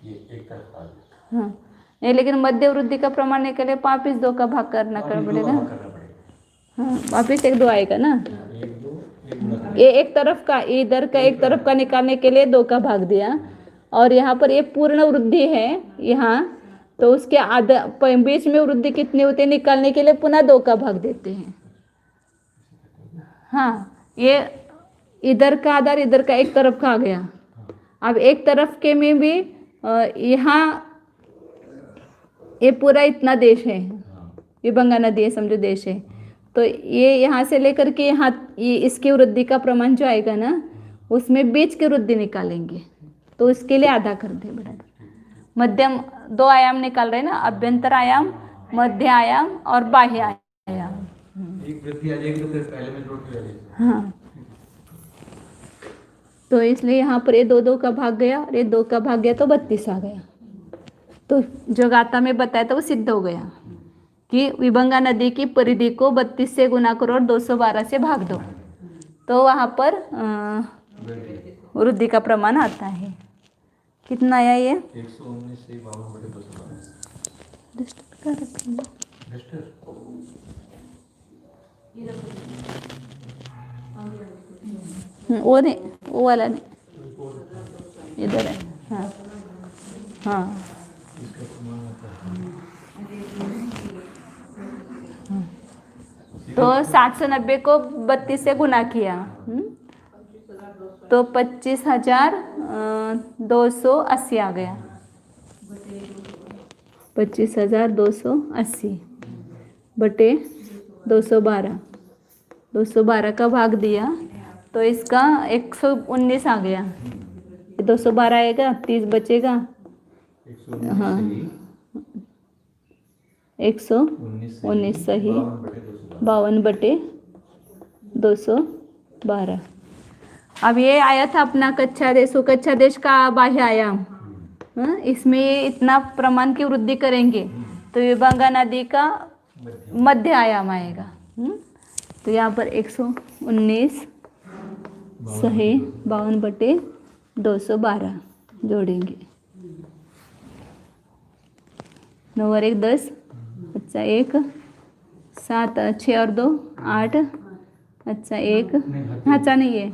ये एक तरफ का। हाँ नहीं, लेकिन मध्य वृद्धि का प्रमाण के लिए वापिस 2 का भाग करना वापिस 2 का पड़ेगा। भाग करना पड़ेगा। हाँ वापिस 1 2 आएगा ना। 1 2 1 गुना ये एक तरफ का, इधर का एक तरफ का निकालने के लिए 2 का भाग दिया, और यहाँ पर ये पूर्ण वृद्धि है यहाँ, तो उसके आधा बीच में वृद्धि कितनी होती है निकालने के लिए पुनः 2 का भाग देते हैं। हाँ ये इधर का आधार इधर का एक तरफ का आ गया। अब एक तरफ के में भी यहाँ ये पूरा इतना देश है, विभंगा नदी है समझो देश है, तो ये यहाँ से लेकर के यहाँ ये इसकी वृद्धि का प्रमाण जो आएगा ना, उसमें बीच की वृद्धि निकालेंगे, तो उसके लिए आधा कर दे बड़ा। मध्यम 2 आयाम निकाल रहे हैं ना, अभ्यंतर आयाम, मध्य आयाम और बाह्य आयाम। एक वृद्धि आ जाएगी तो फिर पहले में जोड़ के लगेगा। हाँ तो इसलिए यहाँ पर ये 2 2 का भाग गया और ये 2 का भाग गया तो 32 आ गया। तो जो गाथा में बताया था वो सिद्ध हो गया कि विभंगा नदी की परिधि को 32 से गुना करो और 212 से भाग दो, तो वहाँ पर वृद्धि का प्रमाण आता है। कितना आया ये? 119 से 52/212। वो नहीं, वो वाला नहीं, इधर है। हाँ हाँ तो 790 को 32 से गुना किया, तो 25,280 आ गया। 25,280 बटे 212, 212 का भाग दिया तो इसका 119 आ गया। 212 आएगा, 30 बचेगा। हाँ 119 सही, 52/212। अब ये आया था अपना कच्चा देश, कच्चा देश का बाह्य आयाम। हाँ, इसमें इतना प्रमाण की वृद्धि करेंगे तो विभंगा नदी का मध्य आयाम आएगा। तो यहाँ पर 119 सही 52/212 जोड़ेंगे। 9 और 1 10, अच्छा 1 7 6 और 2 8, अच्छा 1 अच्छा नहीं है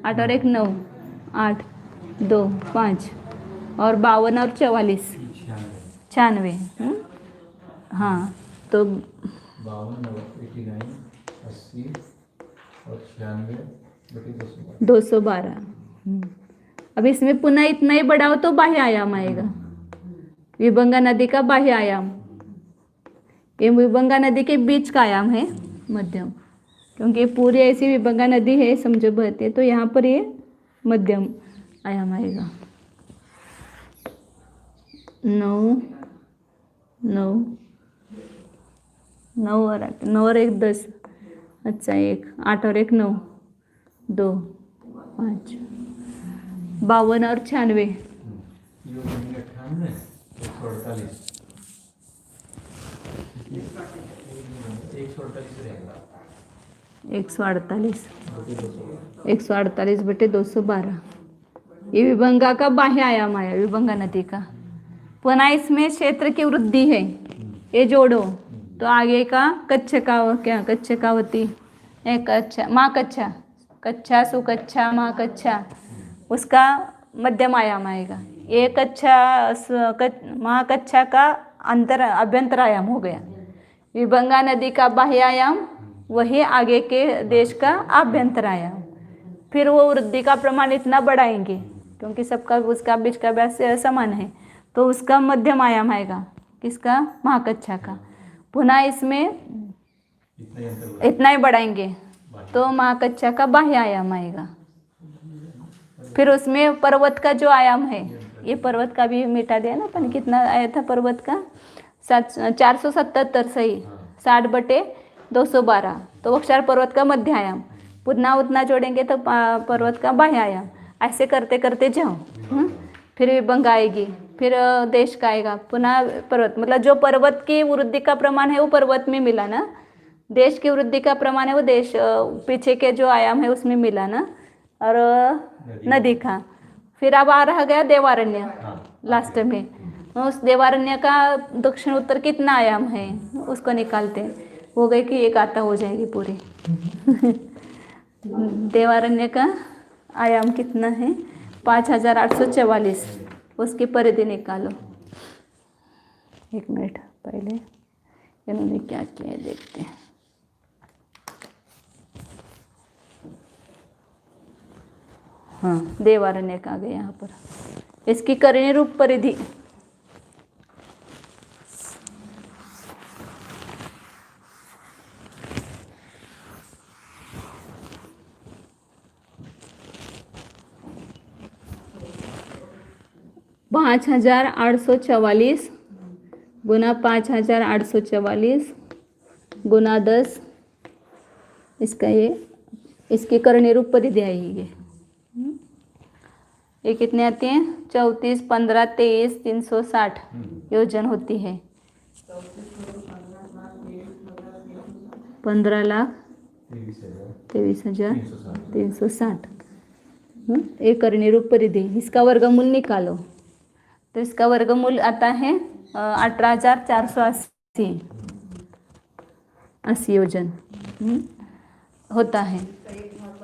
8 और 1 9 8 2 5 और 52 और 44 96। हाँ तो 52 89 80 और 96 बटे 212। अब इसमें पुनः इतना ही बढ़ाओ तो बाह्य आयाम आएगा, विभंगा नदी का बाह्य आयाम। ये विभंगा नदी के बीच का आयाम है मध्यम, क्योंकि पूरी ऐसी विभंगा नदी है समझो बहती है, तो यहाँ पर ये मध्यम आयाम आएगा। 9 9 9 और 8 9 और 1 10, अच्छा 1 8 और 1 9 2 5 52 और 96 148 148 बटे 212। ये विभंगा का बाह्य आयाम आया, विभंगा नदी का। पुनः इसमें क्षेत्र की वृद्धि है, ये जोड़ो तो आगे का कच्छ का क्या कच्छ कावती एक कच्छा माँ कच्छा कच्छा सुकच्छा माँ कच्छा, उसका मध्यम आयाम आएगा। ये कच्छा माँ कच्छा का अंतर अभ्यंतर आयाम हो गया। विभंगा नदी का बाह्य आयाम वही आगे के देश का आभ्यंतर आयाम। फिर वो वृद्धि का प्रमाण इतना बढ़ाएंगे क्योंकि सबका उसका बीच का व्यास समान है, तो उसका मध्यम आयाम आएगा किसका महाकच्छा का। पुनः इसमें इतना ही बढ़ाएंगे तो महाकच्छा का बाह्य आयाम आएगा। फिर उसमें पर्वत का जो आयाम है, ये पर्वत का भी मिटा दिया ना अपन, कितना आया था पर्वत का 477 सही 60 बटे 212, तो वक्षार पर्वत का मध्य आयाम। पुनः उतना जोड़ेंगे तो पर्वत का बाह्य आयाम। ऐसे करते करते जाओ। फिर विभंग आएगी, फिर देश का आएगा, पुनः पर्वत, मतलब जो पर्वत की वृद्धि का प्रमाण है वो पर्वत में मिला ना, देश की वृद्धि का प्रमाण है वो देश पीछे के जो आयाम है उसमें मिला ना, और नदी का। फिर अब आ रहा गया देवारण्य लास्ट में, उस देवारण्य का दक्षिण उत्तर कितना आयाम है उसको निकालते हैं, हो गई कि एक आता हो जाएगी पूरी। देवारण्य का आयाम कितना है 5844, उसकी परिधि निकालो। एक मिनट पहले इन्होंने क्या किया है देखते हैं। हाँ देवारण्य का आ गया यहाँ पर। इसकी करें रूप परिधि, पाँच 5844 गुना 5844 गुना 10, इसका इसकी करणी रूप परिधि आएगी। ये कितने आते हैं 34, 15, 23, 360 योजन होती है। 15,23,360 एक करणी रूप परिधि। इसका वर्गमूल निकालो तो इसका वर्गमूल आता है 18,480 योजन होता है।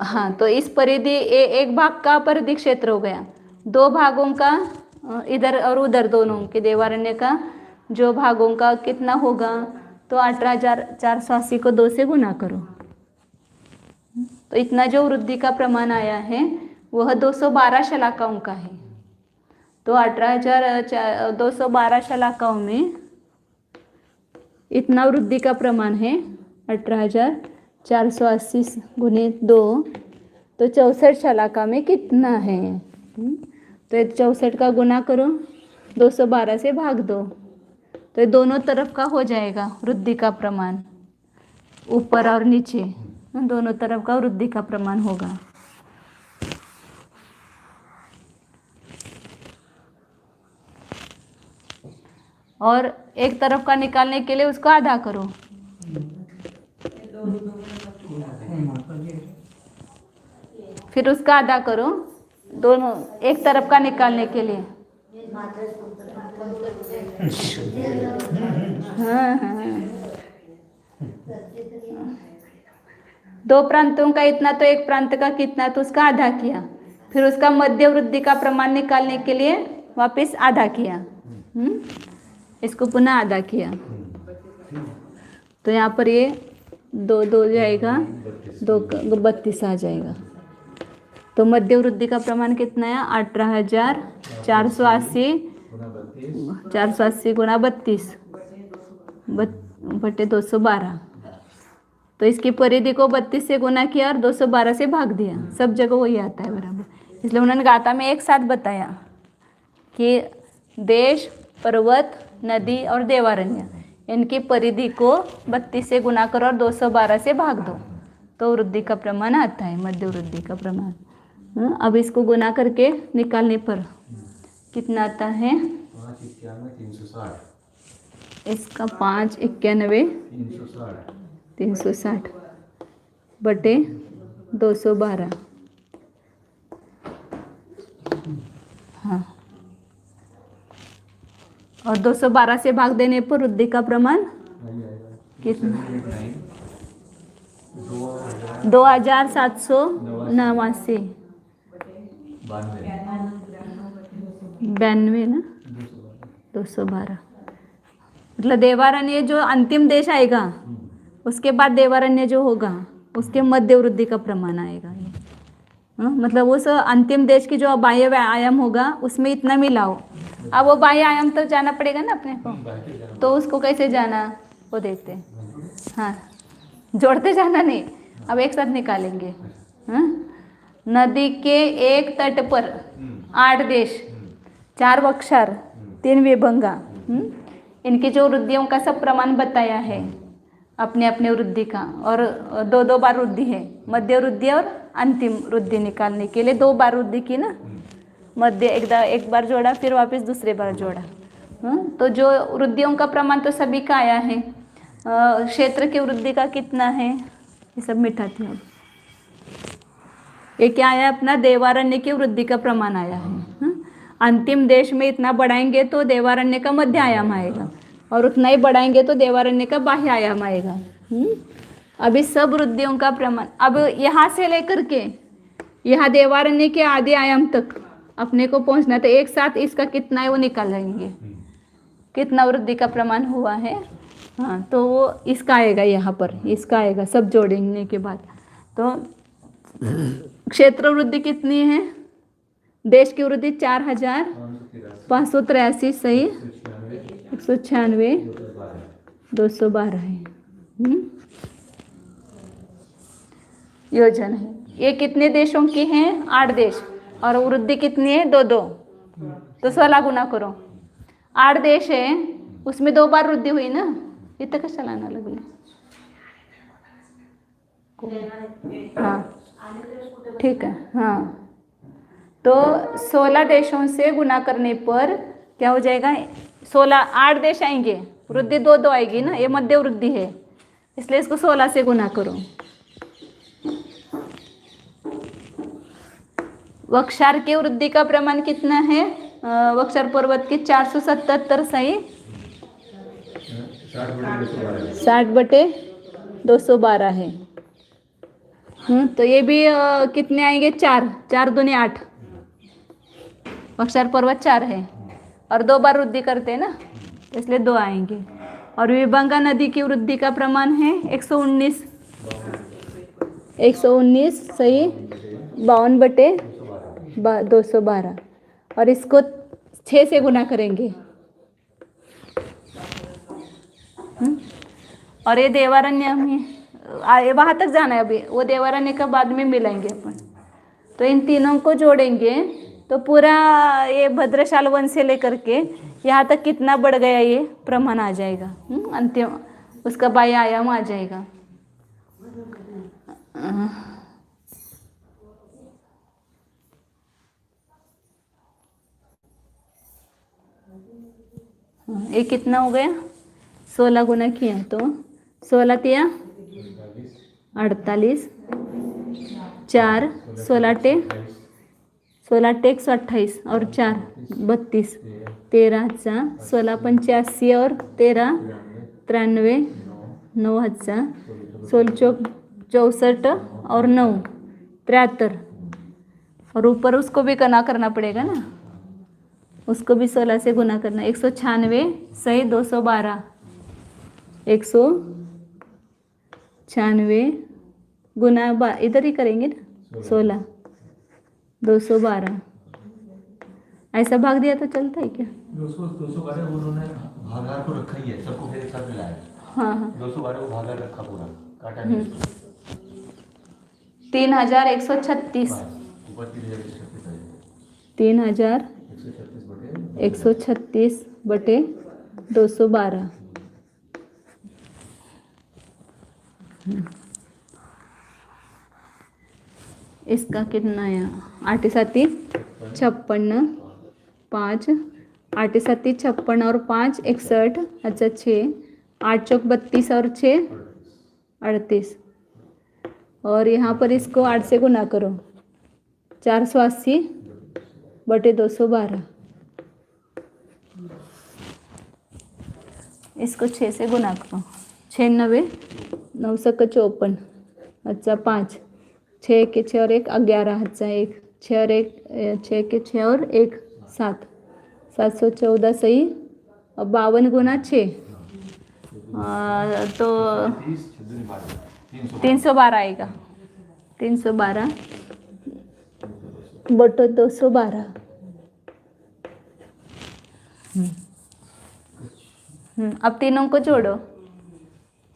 हाँ तो इस परिधि एक भाग का परिधि क्षेत्र हो गया, दो भागों का इधर और उधर दोनों के देवारण्य का जो भागों का कितना होगा तो 18,480 को 2 से गुना करो तो इतना जो वृद्धि का प्रमाण आया है वह 212 शलाकाओं का है। तो 18,212 शलाकाओं में इतना वृद्धि का प्रमाण है 18,480 गुने 2 तो 64 शलाका में कितना है। तो 64 का गुना करो 212 से भाग दो तो दोनों तरफ का हो जाएगा वृद्धि का प्रमाण, ऊपर और नीचे दोनों तरफ का वृद्धि का प्रमाण होगा। और एक तरफ का निकालने के लिए उसको आधा करो, फिर उसका आधा करो दोनों एक तरफ का निकालने के लिए। हाँ हाँ दो प्रांतों का इतना तो एक प्रांत का कितना तो उसका आधा किया, फिर उसका मध्य वृद्धि का प्रमाण निकालने के लिए वापस आधा किया, इसको पुनः आधा किया तो यहाँ पर ये 2 जाएगा 32 आ जाएगा। तो मध्य वृद्धि का प्रमाण कितना है 18,480 गुना 32 बटे 212। तो इसकी परिधि को 32 से गुना किया और 212 से भाग दिया, सब जगह वही आता है बराबर। इसलिए उन्होंने गाथा में एक साथ बताया कि देश, पर्वत, नदी और देवारण्य इनकी परिधि को 32 से गुना करो और 212 से भाग दो तो वृद्धि का प्रमाण आता है, मध्य वृद्धि का प्रमाण। अब इसको गुना करके निकालने पर कितना आता है 591,360 इसका 591,360 बटे 212। हाँ और 212 से भाग देने पर वृद्धि का प्रमाण कितना 2,789 92 ना 212। मतलब देवारण्य जो अंतिम देश आएगा उसके बाद देवारण्य जो होगा उसके मध्य वृद्धि का प्रमाण आएगा ये। मतलब उस अंतिम देश की जो बाह्य आयाम होगा उसमें इतना मिलाओ। अब वो बाह्य आयाम तो जाना पड़ेगा ना अपने को, तो उसको कैसे जाना वो देखते हैं। हाँ जोड़ते जाना नहीं, अब एक साथ निकालेंगे। नदी के एक तट पर 8 देश, 4 वक्षार, 3 विभंगा, इनकी जो वृद्धियों का सब प्रमाण बताया है अपने अपने वृद्धि का, और 2 बार वृद्धि है, मध्य वृद्धि और अंतिम वृद्धि निकालने के लिए 2 बार वृद्धि की ना, मध्य एक बार जोड़ा फिर वापस दूसरे बार जोड़ा। तो जो वृद्धियों का प्रमाण तो सभी का आया है, क्षेत्र की वृद्धि का कितना है ये सब मिटाते हैं। ये क्या आया अपना देवारण्य की वृद्धि का प्रमाण आया है। अंतिम देश में इतना बढ़ाएंगे तो देवारण्य का मध्य आयाम आएगा, और उतना ही बढ़ाएंगे तो देवारण्य का बाह्य आयाम आएगा। अभी सब वृद्धियों का प्रमाण, अब यहाँ से लेकर के यहाँ देवारण्य के आदि आयाम तक अपने को पहुँचना, तो एक साथ इसका कितना है वो निकालेंगे, कितना वृद्धि का प्रमाण हुआ है। हाँ, तो वो इसका आएगा, यहाँ पर इसका आएगा, सब जोड़ने के बाद। तो क्षेत्र वृद्धि कितनी है? देश की वृद्धि 4,583 सही, 196, 212 है। योजना है। ये कितने देशों की हैं? 8 देश, और वृद्धि कितनी है? 2 2, तो 16 गुना करो। 8 देश है, उसमें 2 बार वृद्धि हुई ना, इतना का चलाना लगले। हाँ ठीक है। हाँ, तो 16 देशों से गुना करने पर क्या हो जाएगा? 8 देश आएंगे, वृद्धि 2 2 आएगी ना, ये मध्य वृद्धि है, इसलिए इसको 16 से गुना करो। वक्षार की वृद्धि का प्रमाण कितना है? वक्षार पर्वत की 477 सही, 60/212 है। तो ये भी कितने आएंगे? 4 4 दूनी 8, वक्षार पर्वत 4 है, और 2 बार वृद्धि करते हैं ना, इसलिए 2 आएंगे। और विभंगा नदी की वृद्धि का प्रमाण है 119 सही, 52/212, और इसको 6 से गुना करेंगे। और ये देवारण्य में वहाँ तक जाना है, अभी वो देवारण्य का बाद में मिलाएंगे अपन। तो इन तीनों को जोड़ेंगे तो पूरा ये भद्रशाल वन से लेकर के यहाँ तक कितना बढ़ गया ये प्रमाण आ जाएगा। अंतिम उसका बाह्य आयाम आ जाएगा। ये कितना हो गया? 16 गुना किया तो 16 तिया 48, 4 16 टे 128 और 4 32, 13 16 85 और 13 93, 9 16 64 और 9 73, और ऊपर उसको भी गुना करना पड़ेगा ना, उसको भी 16 से गुना करना। 196 सही 212, 196 गुना इधर ही करेंगे ना 16, 212 ऐसा भाग दिया तो चलता है क्या? 212 उन्होंने भागा तो रखा ही है, सबको फिर एक साथ मिलाया। हाँ 212 को भागा रखा पूरा, काटा नहीं। 3136, 3136/212। इसका कितना है? 8 7 56, 5 8 7 56 और 5 61, अच्छा 6 8 चौक 32 और 6 38, और यहाँ पर इसको 8 से गुना करो, 480/212। इसको 6 से गुना करो, 96 9 54, अच्छा 5 6 के 6 और 1 11, अच्छा 1 6 और 1 6 के 6 और 1 7 714 सही। अब 52 गुना 6 तो 312 आएगा, 312/212। अब तीनों को जोड़ो,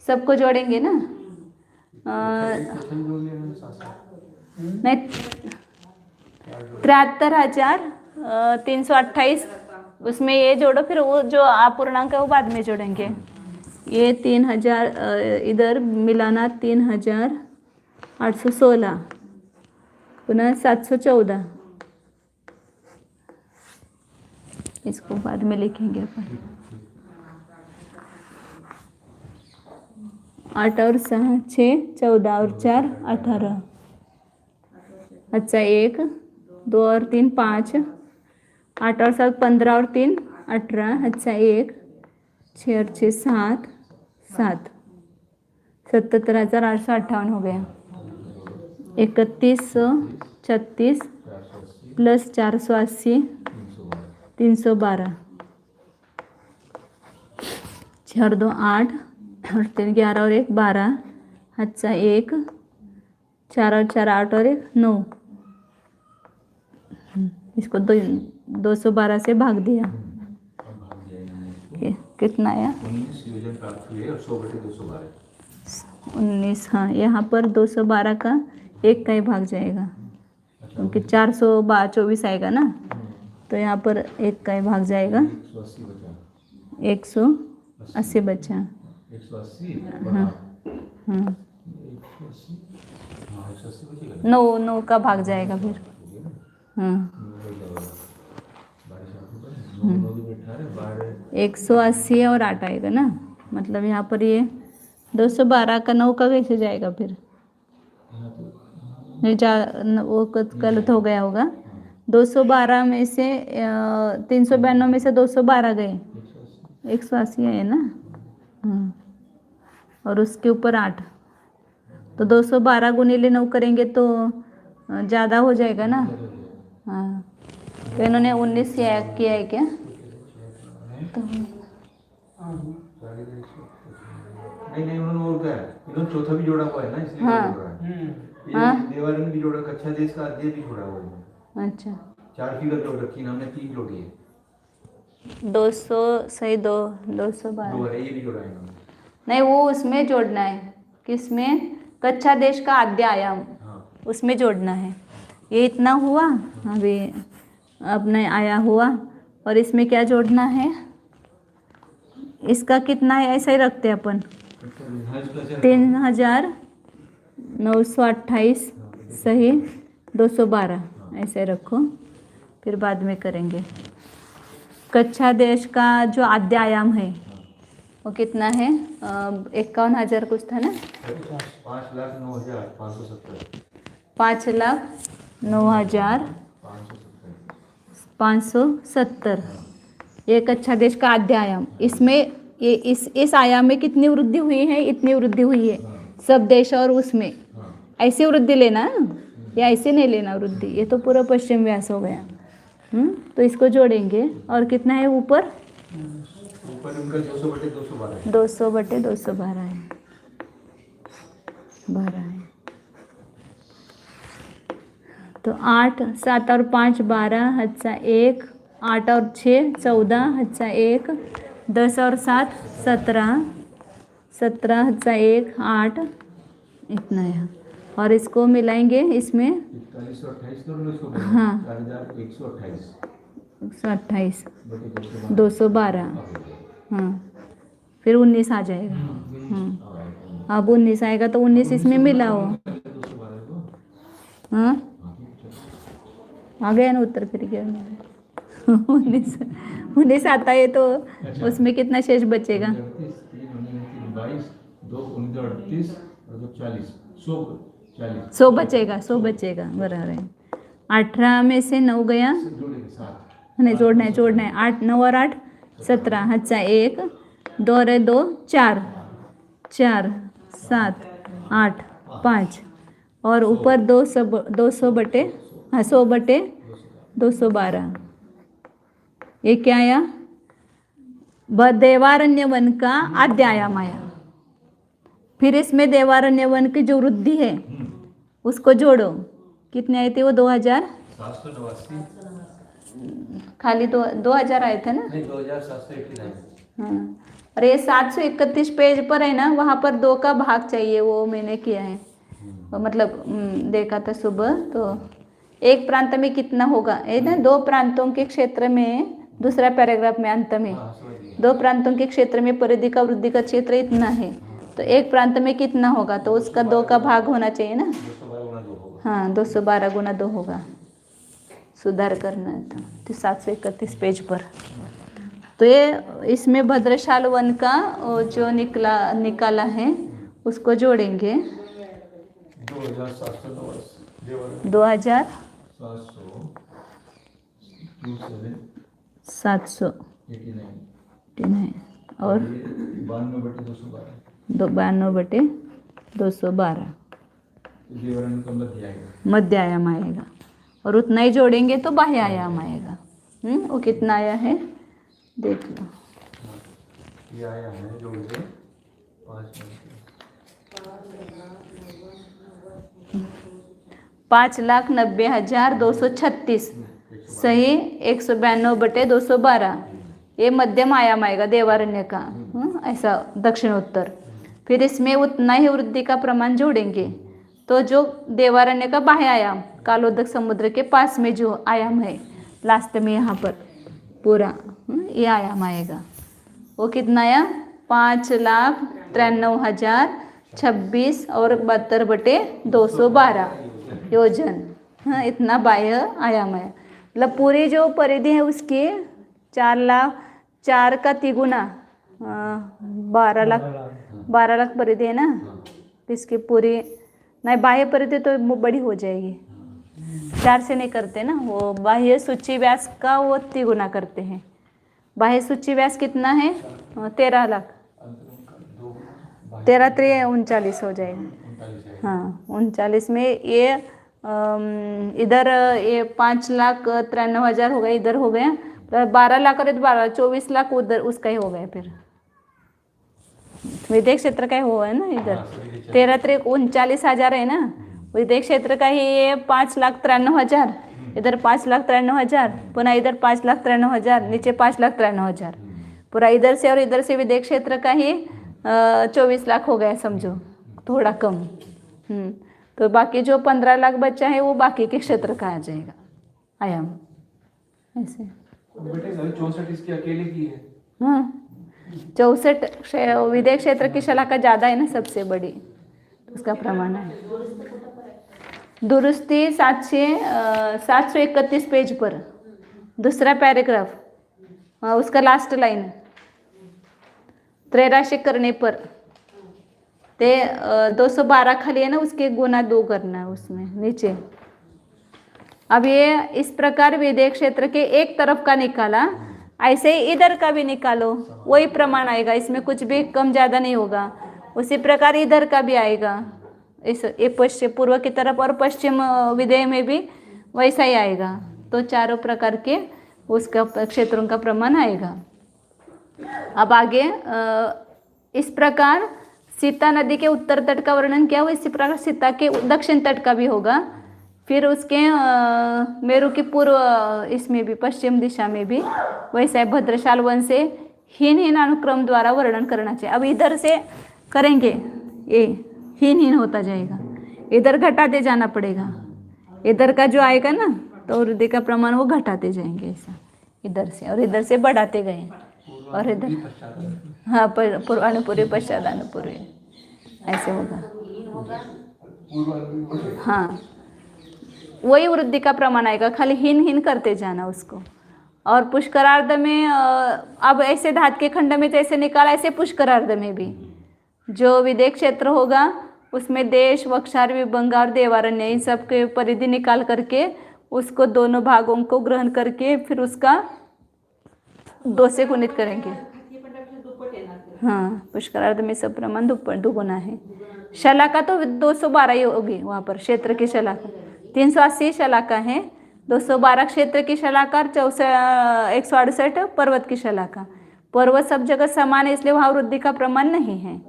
सबको जोड़ेंगे ना। नहीं 73,328, उसमें ये जोड़ो, फिर वो जो अपूर्णांक है वो बाद में जोड़ेंगे। ये 3000 इधर मिलाना 3816 पुनः 714, इसको बाद में लिखेंगे अपन। 8 और 6 6 14 और 4 18, अच्छा 1 2 और 3 5 8 और 7 15 और 3 18 अच्छा 1 6 और 6 7 7 77,858 हो गया। 3136 प्लस 480 312 6 और 2 8 और 3 11 और 1 12 अच्छा 1 4 और 4 8 और 1 9। इसको 212 से भाग दिया। अब भाग जाएगा इसको। कितना आया? 19 योजन प्राप्त हुए और 100/212। 19। हाँ, यहाँ पर 212 का 1 का ही भाग जाएगा क्योंकि 424 आएगा ना, तो यहाँ पर 1 का ही भाग जाएगा। 180 बचा। 180 बचा। 180 हाँ हाँ 180। हाँ 180 बचेगा। 9 का भाग जाएगा फिर। हाँ 180 और 8 आएगा ना, मतलब यहाँ पर ये 212 का 9 का कैसे जाएगा फिर? नहीं वो गलत हो गया होगा। 212 में से 392 में से 212 गए, 180 है ना। हाँ, और उसके ऊपर 8, तो 212 गुणिले 9 करेंगे तो ज़्यादा हो जाएगा ना। हाँ, तो इन्होंने 19 किया है क्या? तो नहीं उन्होंने और क्या है, इन्होंने चौथा भी जोड़ा हुआ है ना, इसलिए हाँ। जोड़ा है। हाँ? देवारन भी जोड़ा, कच्छा देश का अध्यय भी जोड़ा हुआ है। अच्छा 4 फिगर जोड़ रखी है, हमने 3 जोड़ी है। 200 सही 212 2 है, ये भी जोड़ा है इन्होंने। नहीं, वो उसमें जोड़ना है, किसमें? कच्छा देश का आद्य आयाम, हाँ उसमें जोड़ना है। ये इतना हुआ, अभी अपने आया हुआ, और इसमें क्या जोड़ना है? इसका कितना है ऐसा ही रखते हैं अपन, 3,928 सही 212 ऐसे रखो, फिर बाद में करेंगे। कच्छा देश का जो आद्य आयाम है वो कितना है? 51,000 कुछ था ना। 5,09,570। 5,09,570 ये कच्छा देश का आद्य आयाम। इसमें ये इस आयाम में कितनी वृद्धि हुई है? इतनी वृद्धि हुई है सब देश और उसमें। ऐसे वृद्धि लेना या ऐसे नहीं लेना वृद्धि, ये तो पूरा पश्चिम व्यास हो गया। तो इसको जोड़ेंगे, और कितना है ऊपर? ऊपर उनका 200/212 है। 200/212 है, 12 है। तो 8 7 और 5 12 अच्छा 1 8 और 6 14 अच्छा 1 10 और 7 17 17 अच्छा 1 8 इतना है। और इसको मिलाएंगे इसमें 4128 हाँ 4128 128 212 हाँ, फिर 19 आ जाएगा। हाँ, अब 19 आएगा तो 19 इसमें मिलाओ। हाँ आ गया ना उत्तर, फिर क्या 19 आता है तो उसमें कितना शेष बचेगा? 100 बचेगा, 100 बचेगा, बराबर है। 18 में से 9 गया, नहीं जोड़ना है 8 9 और 8 17 अच्छा 1 2 और 2 4 4 7 8 5 और ऊपर 100/212 ये क्या आया? देवारण्य वन का आद्य आयाम आया। फिर इसमें देवारण्य वन की जो वृद्धि है उसको जोड़ो, कितने आए थे वो? 2,789 खाली 2,000 आए थे ना। नहीं 2,789। हाँ, और ये 731 पेज पर है ना, वहाँ पर 2 का भाग चाहिए, वो मैंने किया है, मतलब देखा था सुबह। तो एक प्रांत में कितना होगा है ना, 2 प्रांतों के क्षेत्र में, दूसरा पैराग्राफ में अंत में 2 प्रांतों के क्षेत्र में परिधि का वृद्धि का क्षेत्र इतना है, तो एक प्रांत में कितना होगा? तो उसका 2 का भाग होना चाहिए ना। 212 × 2 होगा। हाँ 212 × 2 होगा, सुधार करना था। तो 731 पेज पर। तो ये इसमें भद्रशाल वन का जो निकाला है उसको जोड़ेंगे। 2,789 2000 789 और 92/212 92/212 देवरण का मध्य आएगा। मध्य आयाम आएगा और उतना ही जोड़ेंगे तो बाह्य आयाम आएगा। वो कितना आया है देख लो। ये आया है जोड़ के 5 5,90,236 सही 192/212 ये मध्यम आयाम आएगा देवारण्य का। ऐसा दक्षिणोत्तर। फिर इसमें उतना ही वृद्धि का प्रमाण जोड़ेंगे तो जो देवारण्य का बाह्य आयाम कालोदक समुद्र के पास में जो आयाम है लास्ट में यहाँ पर पूरा ये आयाम आएगा। वो कितना आया 5,93,026 और 72/212 योजन। इतना बाह्य आयाम है। मतलब पूरी जो परिधि है उसकी 4 का तिगुना 12 लाख परिधि है ना। इसकी पूरी नहीं बाह्य परिधि तो बड़ी हो जाएगी। 4 से नहीं करते ना, वो बाह्य सूची व्यास का वो तिगुना करते हैं। बाह्य सूची व्यास कितना है 13 लाख 13 3 39 हो जाएगा। हाँ 39 में ये इधर ये 5,93,000 हो गया, इधर हो गया 12 लाख और 12 24 लाख उधर उसका ही हो गया। फिर विदेश क्षेत्र का ही हुआ है ना। इधर 13 3 39,000 है ना। विदेश क्षेत्र का ही ये 5,93,000 इधर 5,93,000 पुनः इधर 5,93,000 नीचे 5,93,000 पूरा इधर से और इधर से विदेश क्षेत्र का ही 24 लाख हो गया समझो, थोड़ा कम। तो बाकी जो 15 लाख बचा है वो बाकी के क्षेत्र का आ जाएगा आयाम ऐसे। बेटे 64 इसकी अकेले की है। हाँ 64 विदेश क्षेत्र की शलाका ज़्यादा है ना, सबसे बड़ी, उसका प्रमाण है। दुरुस्ती 731 पेज पर दूसरा पैराग्राफ उसका लास्ट लाइन त्रैराशिक करने पर ते 212 खाली है ना, उसके गुना 2 करना है उसमें नीचे। अब ये इस प्रकार विदेश क्षेत्र के एक तरफ का निकाला, ऐसे ही इधर का भी निकालो वही प्रमाण आएगा। इसमें कुछ भी कम ज़्यादा नहीं होगा। उसी प्रकार इधर का भी आएगा, इस ये पश्चिम पूर्व की तरफ और पश्चिम विदेय में भी वैसा ही आएगा। तो चारों प्रकार के उसका क्षेत्रों का प्रमाण आएगा। अब आगे इस प्रकार सीता नदी के उत्तर तट का वर्णन किया हुआ, इसी प्रकार सीता के दक्षिण तट का भी होगा। फिर उसके मेरू की पूर्व इसमें भी पश्चिम दिशा में भी वैसा है। भद्रशाल वन से हीन अनुक्रम द्वारा वर्णन करना चाहिए। अब इधर से करेंगे ये हीन होता जाएगा, इधर घटाते जाना पड़ेगा। इधर का जो आएगा ना तो वृद्धि का प्रमाण वो घटाते जाएंगे ऐसा, इधर से और इधर से बढ़ाते गए और इधर हाँ पूर्वानुपूर्वी पश्चादानुपूर्वी ऐसे होगा। हाँ वही वृद्धि का प्रमाण आएगा, खाली हीन करते जाना उसको। और पुष्करार्ध में अब ऐसे धात के खंड में जैसे निकाला, ऐसे पुष्करार्ध में भी जो विदेश क्षेत्र होगा उसमें देश, वक्षार, विभंगा और देवारण्य इन सब के परिधि निकाल करके उसको दोनों भागों को ग्रहण करके फिर उसका 2 से गुणित करेंगे। हाँ पुष्करार्ध में सब प्रमाण दुगुना है। शलाका तो 212 ही होगी वहाँ पर, क्षेत्र की शलाका 380 शलाका है। 212 क्षेत्र की शलाका, 168 पर्वत की शलाका। पर्वत सब जगह समान है इसलिए वहाँ वृद्धि का प्रमाण नहीं है।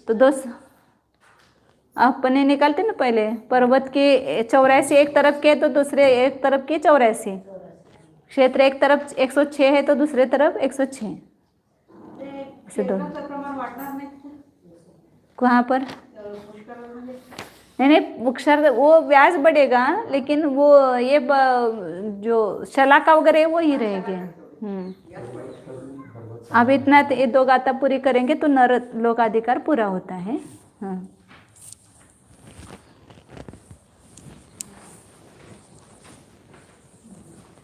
तो अपने निकालते ना पहले पर्वत की 84 एक तरफ के तो दूसरे एक तरफ की 84। क्षेत्र एक तरफ 106 है तो दूसरे तरफ 106 ऐसे दो। कहाँ पर नहीं वृक्षार्ध वो व्यास बढ़ेगा लेकिन वो ये जो शलाका वगैरह है वो ही रहेंगे। अब इतना ये 2 गाथा पूरी करेंगे तो नर लोकाधिकार पूरा होता है। हाँ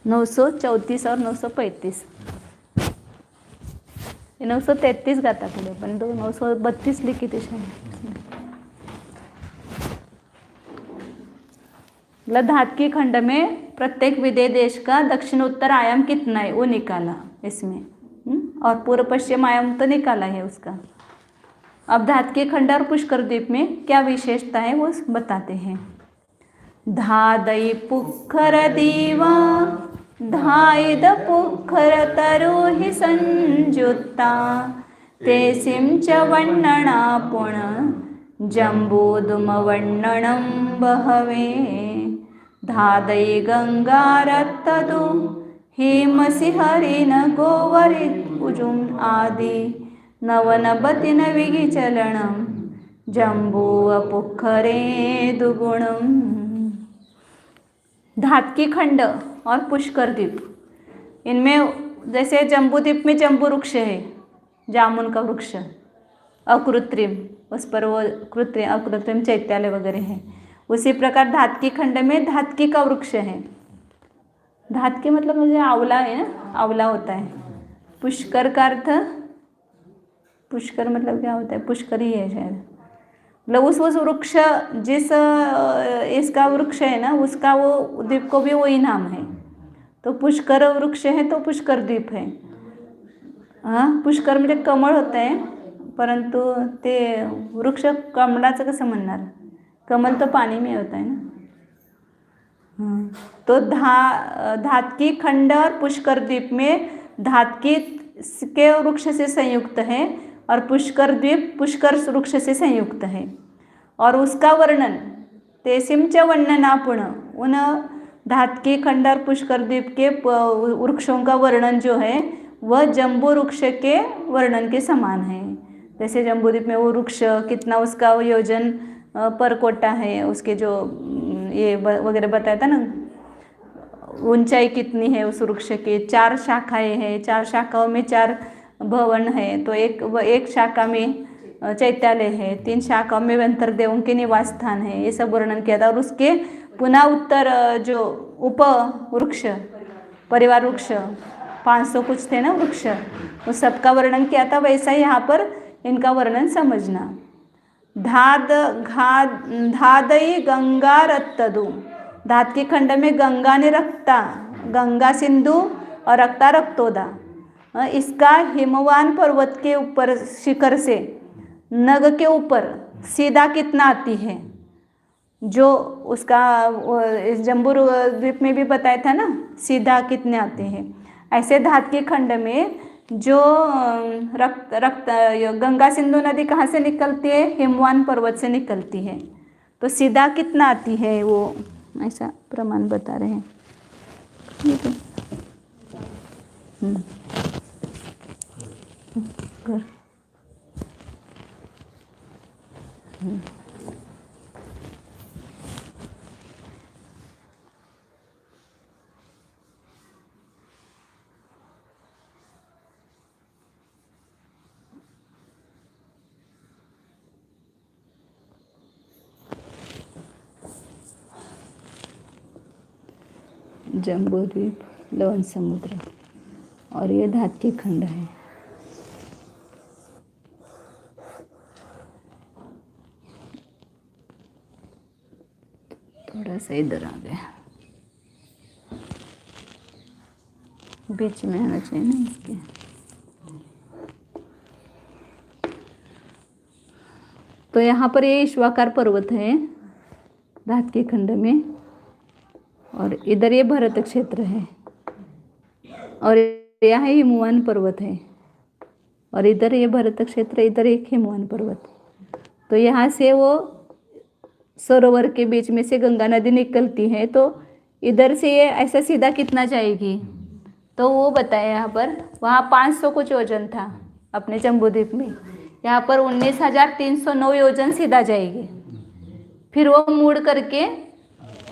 934 और 935 933 गाथा पुढे पण 932 लिखित मतलब धातकी खंड में प्रत्येक विदेय देश का दक्षिण उत्तर आयाम कितना है वो निकाला इसमें। और पूर्व पश्चिम आयाम तो निकाला है उसका। अब धातकी खंड और पुष्कर द्वीप में क्या विशेषता है वो बताते हैं। धादई पुखर दीवा धायद पुखर तरुहि संयुक्ता तेसिं च वर्णना पुण जम्बूदुम वर्णनं बहवे धादई गंगारत्तदु हेमसिहरिन गोवरिपुजुम् आदि नवनबतिन विगिचलनं जम्बू पुखरे दुगुणम्। धातकी खंड और पुष्कर द्वीप, इनमें जैसे जम्बू द्वीप में जम्बू वृक्ष है, जामुन का वृक्ष अकृत्रिम, उस पर वो कृत्रिम अकृत्रिम चैत्यालय वगैरह है। उसी प्रकार धातकी खंड में धातकी का वृक्ष है। धातकी मतलब मुझे आंवला है ना, आंवला होता है। पुष्कर का अर्थ, पुष्कर मतलब क्या होता है, पुष्कर ही है शायद, मतलब उस वृक्ष जिस इसका वृक्ष है ना उसका वो द्वीप को भी वही नाम है। तो पुष्कर वृक्ष है तो पुष्कर द्वीप है। हाँ, पुष्कर म्हणजे कमळ होतं आहे, परंतु ते वृक्ष कमळाचं कसं म्हणणार, कमल तो पानी में होता है ना। तो धातकी खंड और पुष्कर द्वीप में धातकी के वृक्ष से संयुक्त है और पुष्कर द्वीप पुष्कर वृक्ष से संयुक्त है। और उसका वर्णन तेसिं च वर्णनापुण, उन धातकी खंड और पुष्कर द्वीप के वृक्षों का वर्णन जो है वह जम्बू वृक्ष के वर्णन के समान है। जैसे जम्बू द्वीप में वो वृक्ष कितना उसका योजन पर कोटा है, उसके जो ये वगैरह बताया था ना, ऊंचाई कितनी है उस वृक्ष के, 4 शाखाएं हैं, 4 शाखाओं में 4 भवन है, तो एक शाखा में चैत्यालय है, 3 शाखाओं में अंतर्देवों के निवास स्थान है, ये सब वर्णन किया था। और उसके पुनः उत्तर जो उप वृक्ष परिवार वृक्ष 500 कुछ थे ना वृक्ष, उस सबका वर्णन किया था। वैसा यहाँ पर इनका वर्णन समझना। धादई गंगा रत्तदु, धातकी खंड में गंगा ने रक्ता, गंगा सिंधु और रक्ता रक्तोदा, इसका हिमवान पर्वत के ऊपर शिखर से नग के ऊपर सीधा कितना आती है, जो उसका जम्बू द्वीप में भी बताया था ना सीधा कितने आते हैं। ऐसे धातकी खंड में जो गंगा सिंधु नदी कहाँ से निकलती है, हिमवान पर्वत से निकलती है, तो सीधा कितना आती है वो ऐसा प्रमाण बता रहे हैं। ठीक है, कर जम्बू द्वीप, लवण समुद्र और ये धातकी खंड है। थोड़ा सा इधर आ गया, बीच में आना चाहिए ना इसके। तो यहाँ पर ये ईश्वाकार पर्वत है धातकी खंड में, और इधर ये भरत क्षेत्र है, और यहाँ हिमवान पर्वत है, और इधर ये भरत क्षेत्र, इधर एक हिमवान पर्वत। तो यहाँ से वो सरोवर के बीच में से गंगा नदी निकलती है, तो इधर से ये ऐसा सीधा कितना जाएगी, तो वो बताया यहाँ पर। वहाँ 500 कुछ योजन था अपने जम्बू द्वीप में, यहाँ पर 19,309 योजन सीधा जाएगी। फिर वो मुड़ करके,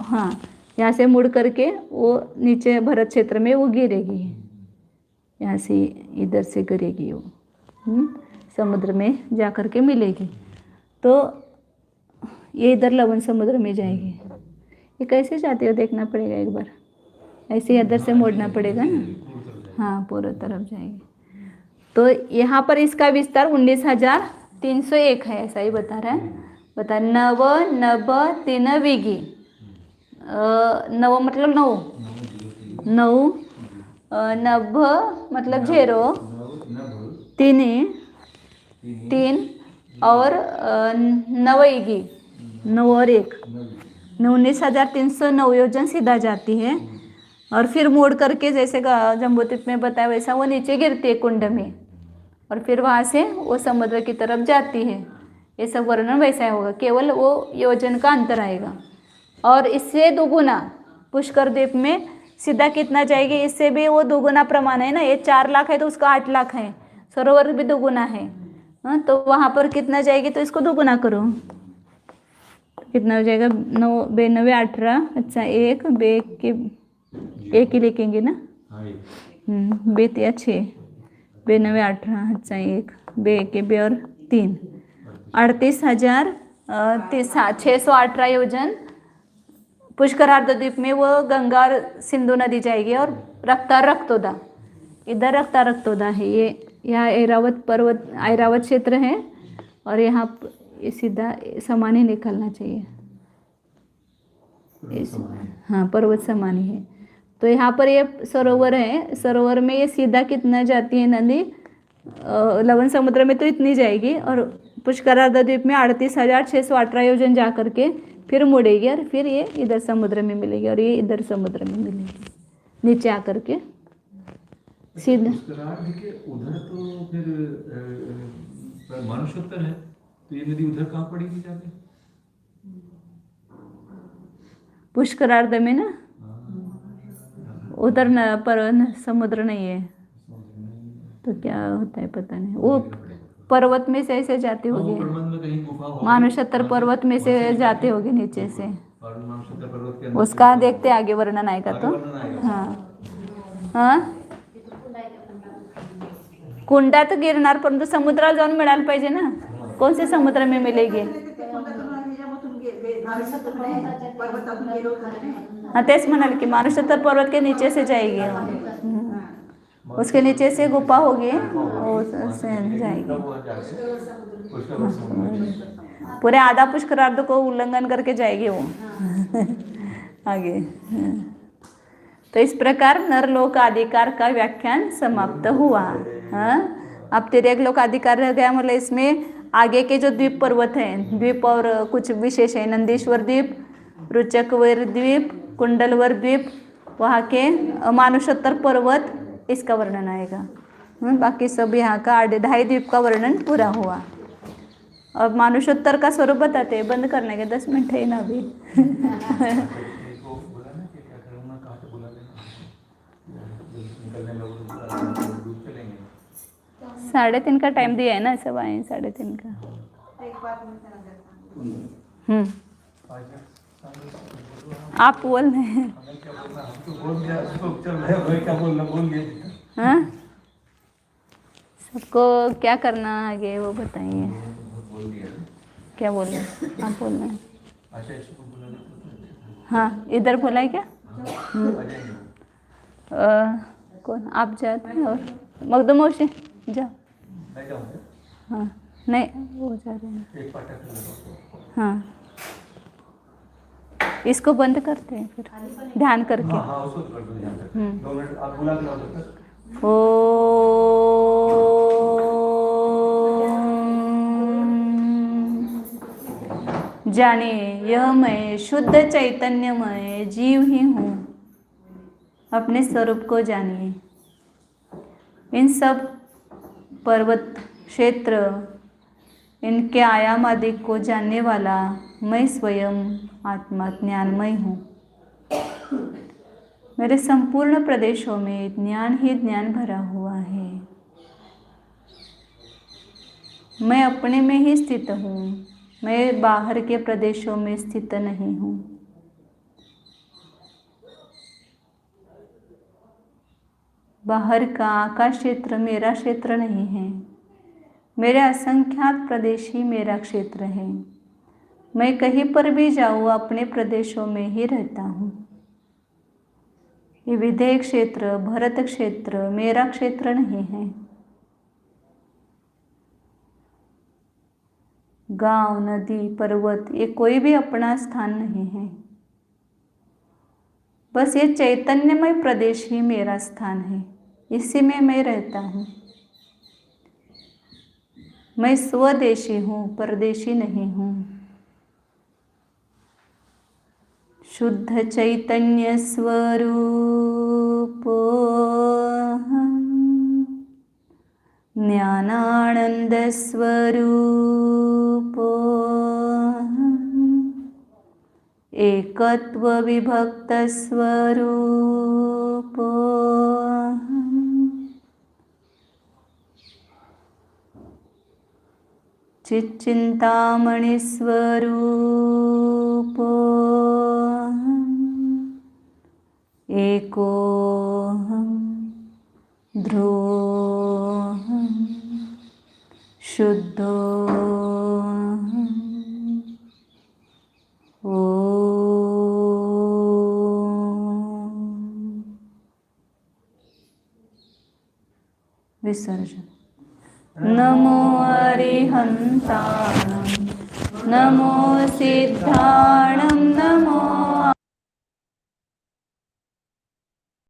हाँ यहाँ से मुड़ करके वो नीचे भरत क्षेत्र में वो गिरेगी, यहाँ से इधर से गिरेगी वो समुद्र में जा कर के मिलेगी। तो ये इधर लवण समुद्र में जाएगी। ये कैसे जाती हो देखना पड़ेगा एक बार, ऐसे इधर से मोड़ना पड़ेगा ना, हाँ पूर्व तरफ जाएगी। तो यहाँ पर इसका विस्तार 19,301 है, ऐसा ही बता रहा है। बता नव नभ तीन विगी, नव मतलब 9, 9 नभ मतलब 0, तीन 3 और 9 इगी 9 और 1, 19,309 योजन सीधा जाती है और फिर मोड़ करके जैसे जम्बूद्वीप में बताया वैसा वो नीचे गिरती है कुंड में और फिर वहाँ से वो समुद्र की तरफ जाती है। ये सब वर्णन वैसा ही होगा, केवल वो योजन का अंतर आएगा। और इससे दुगुना पुष्कर द्वीप में सीधा कितना जाएगी, इससे भी वो दुगुना प्रमाण है ना। ये 4 लाख है तो उसका 8 लाख है, सरोवर भी दुगुना है। हाँ, तो वहाँ पर कितना जाएगी तो इसको दुगुना करो, कितना हो जाएगा 9 92 18। अच्छा 1 बे के 1 ही लिखेंगे ना, बे 6 92 18। अच्छा 1 बे के बे और 3 38,618 योजन पुष्कर द्वीप में वो गंगा और सिंधु नदी जाएगी और रक्तोदा, इधर रक्तोदा है। ये यहाँ ऐरावत पर्वत, ऐरावत क्षेत्र है और यहाँ सीधा समानी निकलना चाहिए। हाँ पर्वत समानी है। तो यहाँ पर ये सरोवर है, सरोवर में ये सीधा कितना जाती है नदी, लवण समुद्र में तो इतनी जाएगी और पुष्कर द्वीप में 38,618 योजन जा करके फिर मुड़ेगी और फिर ये इधर समुद्र में मिलेगी और ये इधर समुद्र में मिलेगी नीचे आकर के सीधा। उधर तो फिर मानुषोत्तर है, तो ये नदी उधर कहाँ पड़ेगी जाके? पुष्करार्ध में ना, उधर न पर समुद्र नहीं है तो क्या होता है पता नहीं। वो पर्वत में से ऐसे जाती होगी, मानुषोत्तर पर्वत में से जाती होगी नीचे से, उसका देखते आगे वर्णन आएगा तो। हाँ हाँ कुंडा तो गिरणार, परंतु समुद्राला जाऊन मिळायला पाहिजे ना, कौन से समुद्र में मिलेगी? हाँ तेच म्हणाल की मानुषोत्तर पर्वत के नीचे से जाएगी, उसके नीचे से गुफा होगी, उससे जाएगी। पूरे आधा पुष्करार्ध को उल्लंघन करके जाएगी वो आगे। तो इस प्रकार नरलोक अधिकार का व्याख्यान समाप्त हुआ। हाँ अब तिर्यक लोक अधिकार रह गया, मतलब इसमें आगे के जो द्वीप पर्वत हैं, द्वीप और कुछ विशेष है, नंदीश्वर द्वीप, रुचकवर द्वीप, कुंडलवर द्वीप, वहाँ के मानुषोत्तर पर्वत, इसका वर्णन आएगा। बाकी सब यहाँ का 2.5 द्वीप का वर्णन पूरा हुआ। अब मानुषोत्तर का स्वरूप बताते हैं, बंद करने के 10 मिनट है ना अभी 3:30 का टाइम दिया है ना, सब आए 3:30 का। आप बोल रहे हैं हाँ, सबको क्या करना आगे वो बताइए, क्या बोल रहे हैं आप? बोल रहे हैं हाँ, इधर बोला है क्या? कौन आप जाते हैं? और मखदूम से जाओ। हाँ नहीं वो जा रहे हैं। हाँ इसको बंद करते हैं फिर ध्यान करके। ओ जानिए यह मैं शुद्ध चैतन्यमय जीव ही हूँ, अपने स्वरूप को जानिए। इन सब पर्वत क्षेत्र, इनके आयाम आदि को जानने वाला मैं स्वयं आत्मा ज्ञानमय हूँ। मेरे संपूर्ण प्रदेशों में ज्ञान ही ज्ञान भरा हुआ है। मैं अपने में ही स्थित हूँ, मैं बाहर के प्रदेशों में स्थित नहीं हूँ। बाहर का आकाश क्षेत्र मेरा क्षेत्र नहीं है, मेरे असंख्यात प्रदेश ही मेरा क्षेत्र है। मैं कहीं पर भी जाऊँ अपने प्रदेशों में ही रहता हूँ। ये विदेह क्षेत्र, भरत क्षेत्र मेरा क्षेत्र नहीं है। गांव, नदी, पर्वत ये कोई भी अपना स्थान नहीं है। बस ये चैतन्यमय प्रदेश ही मेरा स्थान है, इसी में मैं रहता हूँ। मैं स्वदेशी हूँ, परदेशी नहीं हूँ। शुद्ध चैतन्य स्वरूपोऽहम्, ज्ञानानंद स्वरूपोऽहम्, एकत्व विभक्त स्वरूपोऽहम्, चिच्चिन्तामणि स्वरूपोऽहम्, एकोऽहम्, ध्रुवोऽहम्, शुद्धोऽहम्, ओम। विसर्जन। नमो अरिहंताणं, नमो सिद्धाणं,